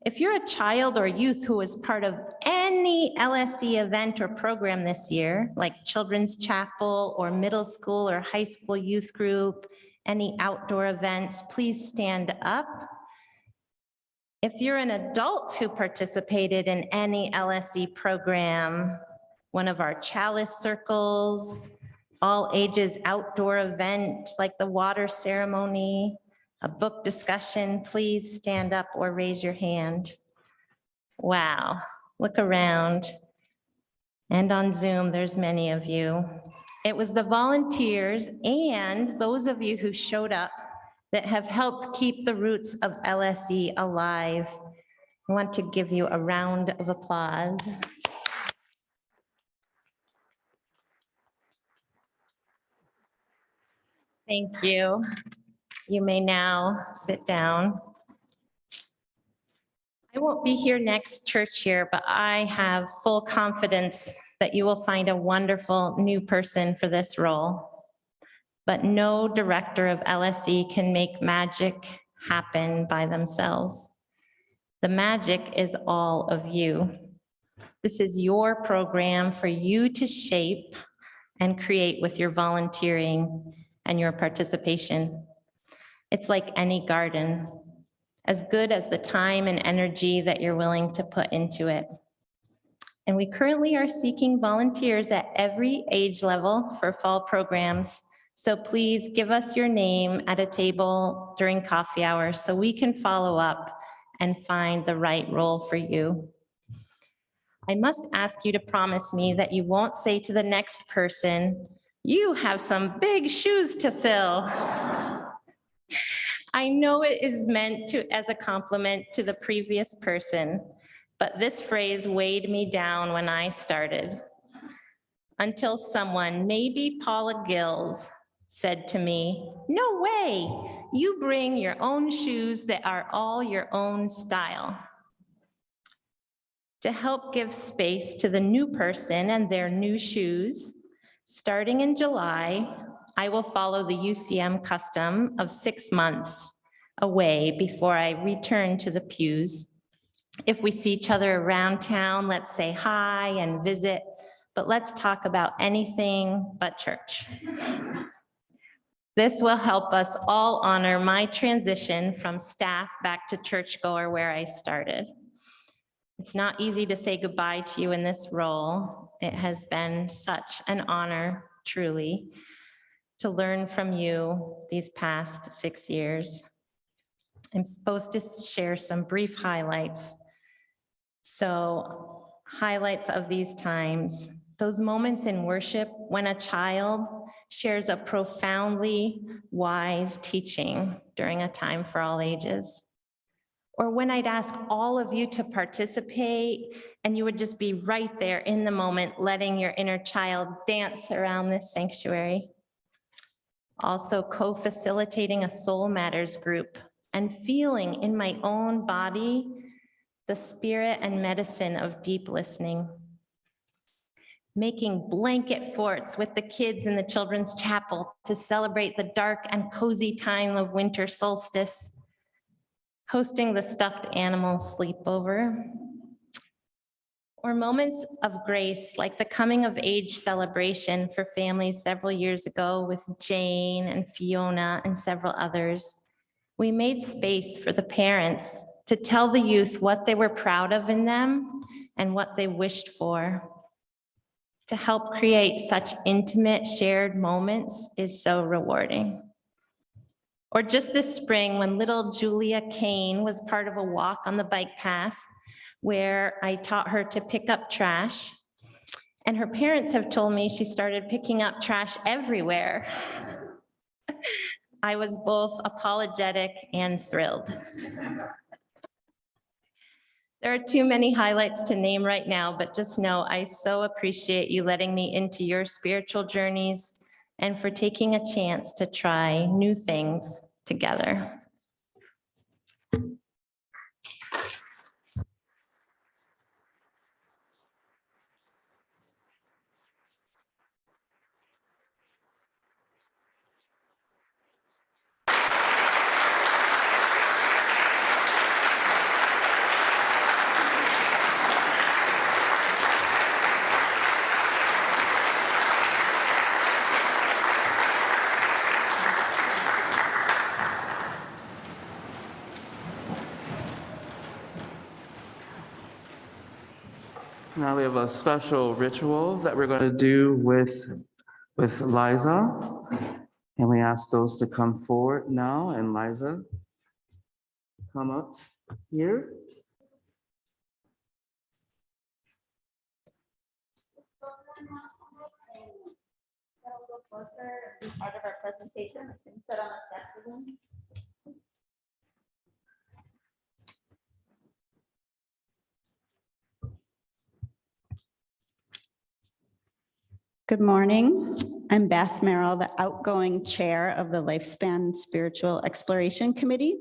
If you're a child or youth who was part of any LSE event or program this year, like Children's Chapel or middle school or high school youth group, any outdoor events, please stand up. If you're an adult who participated in any LSE program, one of our chalice circles, all ages outdoor event like the water ceremony, a book discussion, please stand up or raise your hand. Wow, look around. And on Zoom, there's many of you. It was the volunteers and those of you who showed up that have helped keep the roots of LSE alive. I want to give you a round of applause. Thank you. You may now sit down. I won't be here next church year, but I have full confidence that you will find a wonderful new person for this role. But no director of LSE can make magic happen by themselves. The magic is all of you. This is your program for you to shape and create with your volunteering and your participation. It's like any garden, as good as the time and energy that you're willing to put into it. And we currently are seeking volunteers at every age level for fall programs. So please give us your name at a table during coffee hour so we can follow up and find the right role for you. I must ask you to promise me that you won't say to the next person, "You have some big shoes to fill." I know it is meant as a compliment to the previous person, but this phrase weighed me down when I started. Until someone, maybe Paula Gills, said to me, "No way, you bring your own shoes that are all your own style." To help give space to the new person and their new shoes, starting in July, I will follow the UCM custom of 6 months away before I return to the pews. If we see each other around town, let's say hi and visit, but let's talk about anything but church. This will help us all honor my transition from staff back to churchgoer where I started. It's not easy to say goodbye to you in this role. It has been such an honor, truly, to learn from you these past 6 years. I'm supposed to share some brief highlights. So, highlights of these times, those moments in worship when a child shares a profoundly wise teaching during a time for all ages. Or when I'd ask all of you to participate and you would just be right there in the moment, letting your inner child dance around this sanctuary. Also co-facilitating a Soul Matters group and feeling in my own body the spirit and medicine of deep listening. Making blanket forts with the kids in the children's chapel to celebrate the dark and cozy time of winter solstice. Hosting the stuffed animal sleepover, or moments of grace like the coming of age celebration for families several years ago with Jane and Fiona and several others. We made space for the parents to tell the youth what they were proud of in them and what they wished for. To help create such intimate shared moments is so rewarding. Or just this spring when little Julia Kane was part of a walk on the bike path where I taught her to pick up trash. And her parents have told me she started picking up trash everywhere. I was both apologetic and thrilled. There are too many highlights to name right now, but just know I so appreciate you letting me into your spiritual journeys and for taking a chance to try new things together. Now we have a special ritual that we're going to do with Liza. And we ask those to come forward now. And Liza, come up here. Part of our presentation, I can sit on a step for them. Good morning. I'm Beth Merrill, the outgoing chair of the Lifespan Spiritual Exploration Committee.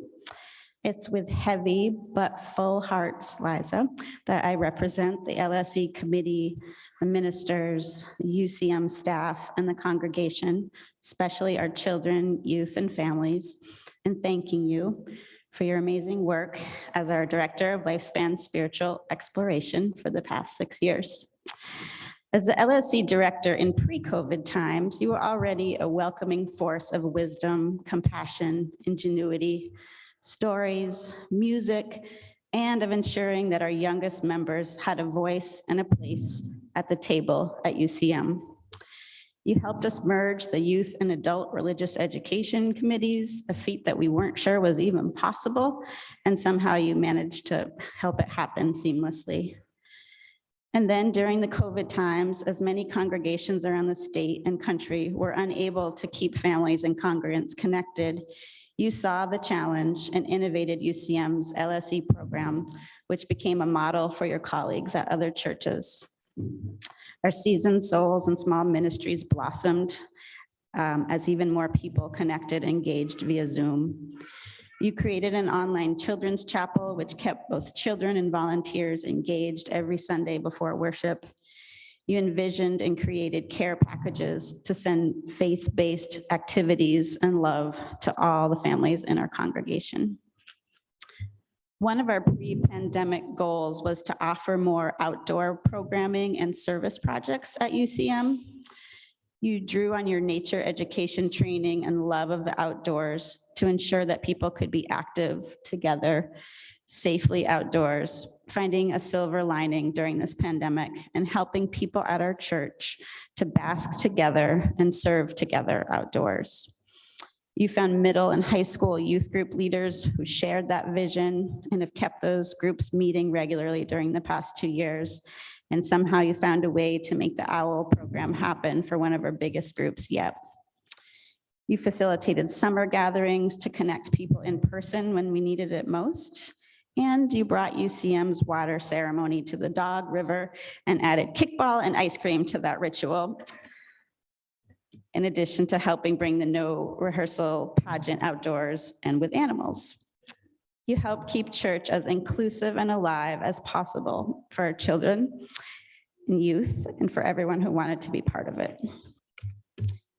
It's with heavy but full hearts, Liza, that I represent the LSE committee, the ministers, the UCM staff, and the congregation, especially our children, youth, and families, and thanking you for your amazing work as our director of Lifespan Spiritual Exploration for the past 6 years. As the LSC director in pre-COVID times, you were already a welcoming force of wisdom, compassion, ingenuity, stories, music, and of ensuring that our youngest members had a voice and a place at the table at UCM. You helped us merge the youth and adult religious education committees, a feat that we weren't sure was even possible, and somehow you managed to help it happen seamlessly. And then during the COVID times, as many congregations around the state and country were unable to keep families and congregants connected, you saw the challenge and innovated UCM's LSE program, which became a model for your colleagues at other churches. Our seasoned souls and small ministries blossomed as even more people connected, engaged via Zoom. You created an online children's chapel, which kept both children and volunteers engaged every Sunday before worship. You envisioned and created care packages to send faith-based activities and love to all the families in our congregation. One of our pre-pandemic goals was to offer more outdoor programming and service projects at UCM. You drew on your nature education training and love of the outdoors to ensure that people could be active together, safely outdoors, finding a silver lining during this pandemic and helping people at our church to bask together and serve together outdoors. You found middle and high school youth group leaders who shared that vision and have kept those groups meeting regularly during the past 2 years. And somehow you found a way to make the OWL program happen for one of our biggest groups yet. You facilitated summer gatherings to connect people in person when we needed it most. And you brought UCM's water ceremony to the Dog River and added kickball and ice cream to that ritual, in addition to helping bring the no rehearsal pageant outdoors and with animals. You help keep church as inclusive and alive as possible for our children and youth and for everyone who wanted to be part of it.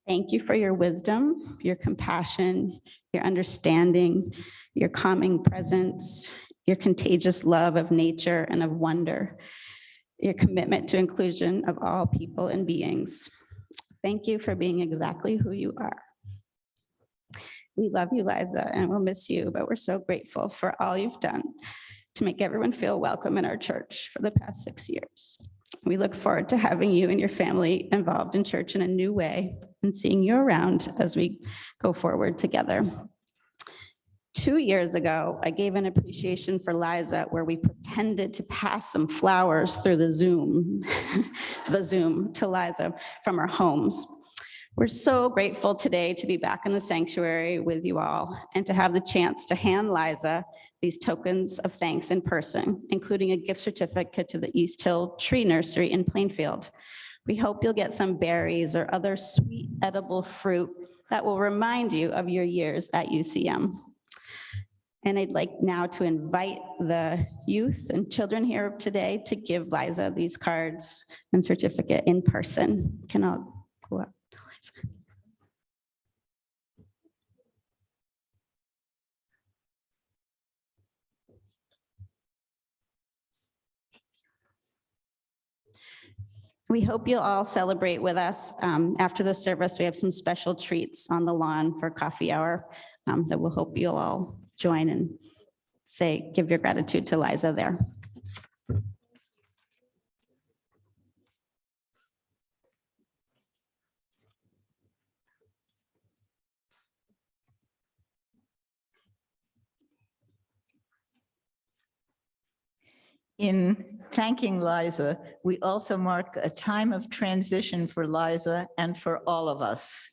Thank you for your wisdom, your compassion, your understanding, your calming presence, your contagious love of nature and of wonder, your commitment to inclusion of all people and beings. Thank you for being exactly who you are. We love you, Liza, and we'll miss you, but we're so grateful for all you've done to make everyone feel welcome in our church for the past 6 years. We look forward to having you and your family involved in church in a new way and seeing you around as we go forward together. 2 years ago, I gave an appreciation for Liza where we pretended to pass some flowers through the Zoom to Liza from our homes. We're so grateful today to be back in the sanctuary with you all and to have the chance to hand Liza these tokens of thanks in person, including a gift certificate to the East Hill Tree Nursery in Plainfield. We hope you'll get some berries or other sweet edible fruit that will remind you of your years at UCM. And I'd like now to invite the youth and children here today to give Liza these cards and certificate in person. Can I go up to Liza? We hope you'll all celebrate with us. After the service, we have some special treats on the lawn for coffee hour that we'll hope you'll all join and give your gratitude to Liza there. In thanking Liza, we also mark a time of transition for Liza and for all of us.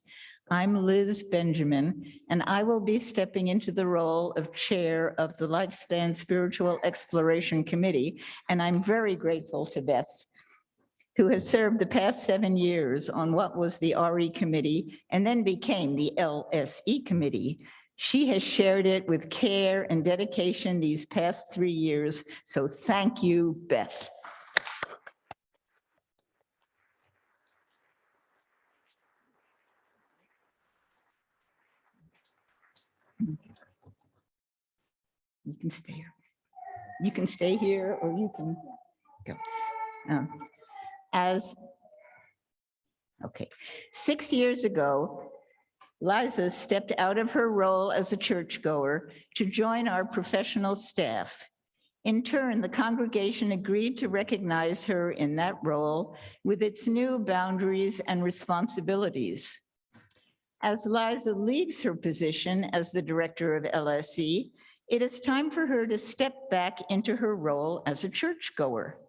I'm Liz Benjamin, and I will be stepping into the role of chair of the Lifespan Spiritual Exploration Committee, and I'm very grateful to Beth, who has served the past 7 years on what was the RE committee and then became the LSE committee. She has shared it with care and dedication these past 3 years, so thank you, Beth. You can stay here. You can stay here or you can go. As Okay. 6 years ago, Liza stepped out of her role as a churchgoer to join our professional staff. In turn, the congregation agreed to recognize her in that role with its new boundaries and responsibilities. As Liza leaves her position as the director of LSE, it is time for her to step back into her role as a churchgoer.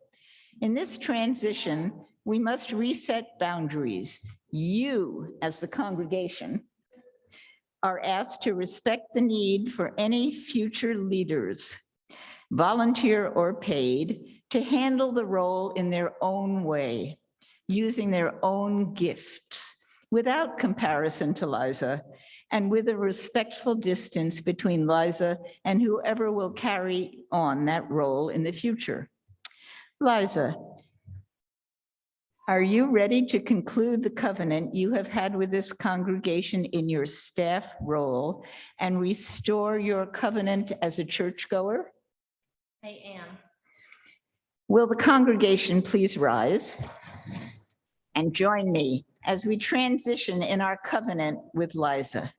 In this transition, we must reset boundaries. You, as the congregation, are asked to respect the need for any future leaders, volunteer or paid, to handle the role in their own way, using their own gifts, without comparison to Liza, and with a respectful distance between Liza and whoever will carry on that role in the future. Liza, are you ready to conclude the covenant you have had with this congregation in your staff role and restore your covenant as a churchgoer? I am. Will the congregation please rise and join me as we transition in our covenant with Liza?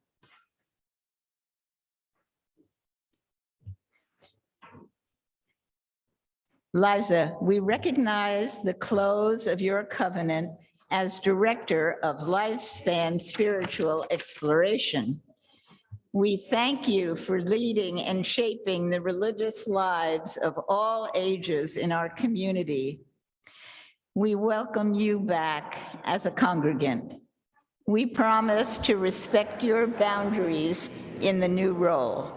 Liza, we recognize the close of your covenant as director of Lifespan Spiritual Exploration. We thank you for leading and shaping the religious lives of all ages in our community. We welcome you back as a congregant. We promise to respect your boundaries in the new role.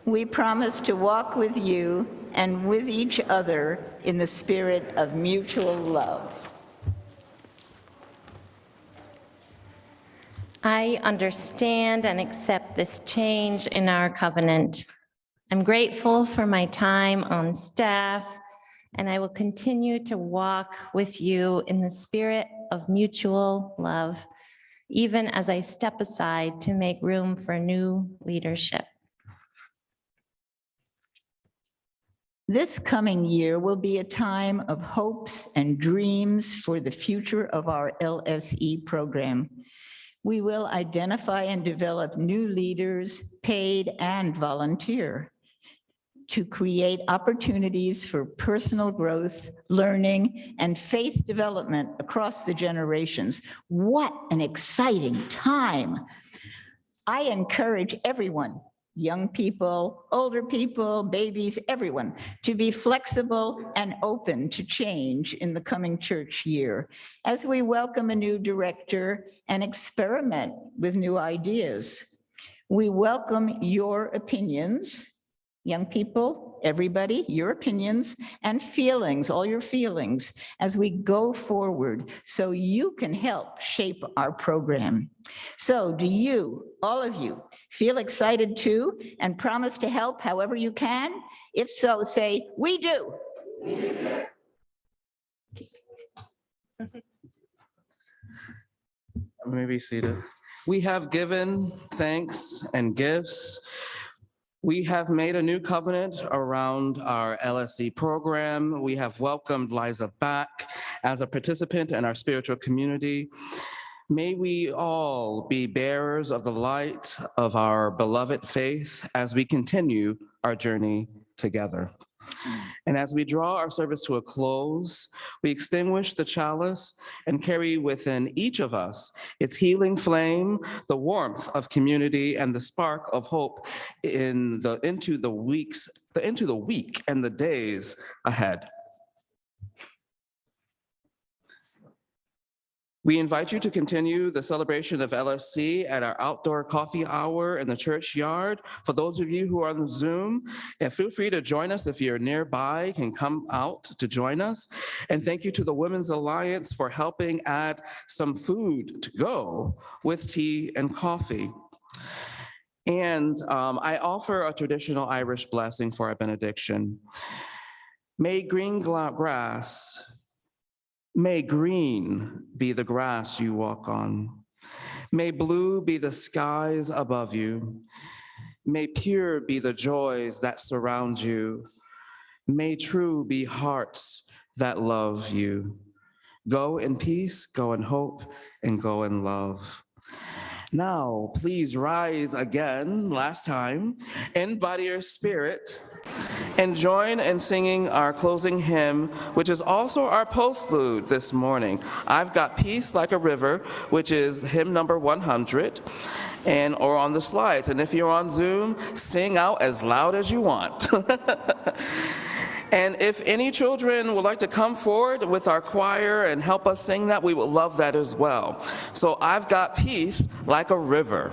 We promise to walk with you and with each other in the spirit of mutual love. I understand and accept this change in our covenant. I'm grateful for my time on staff, and I will continue to walk with you in the spirit of mutual love, even as I step aside to make room for new leadership. This coming year will be a time of hopes and dreams for the future of our LSE program. We will identify and develop new leaders, paid and volunteer, to create opportunities for personal growth, learning, and faith development across the generations. What an exciting time. I encourage everyone, young people, older people, babies, everyone, to be flexible and open to change in the coming church year as we welcome a new director and experiment with new ideas. We welcome your opinions, young people, everybody, your opinions and feelings, all your feelings, as we go forward so you can help shape our program. So do you, all of you, feel excited too and promise to help however you can? If so, say, we do. Maybe seated. We have given thanks and gifts. We have made a new covenant around our LSE program. We have welcomed Liza back as a participant in our spiritual community. May we all be bearers of the light of our beloved faith as we continue our journey together. And as we draw our service to a close, we extinguish the chalice and carry within each of us its healing flame, the warmth of community, and the spark of hope into the week and the days ahead. We invite you to continue the celebration of LSC at our outdoor coffee hour in the church yard. For those of you who are on Zoom, and feel free to join us if you're nearby, can come out to join us. And thank you to the Women's Alliance for helping add some food to go with tea and coffee. And I offer a traditional Irish blessing for our benediction. May green be the grass you walk on. May blue be the skies above you. May pure be the joys that surround you. May true be hearts that love you. Go in peace, go in hope, and go in love. Now, please rise again, last time, in body or spirit, and join in singing our closing hymn, which is also our postlude this morning. I've Got Peace Like a River, which is hymn number 100, or on the slides. And if you're on Zoom, sing out as loud as you want. And if any children would like to come forward with our choir and help us sing that, we would love that as well. So I've got peace like a river.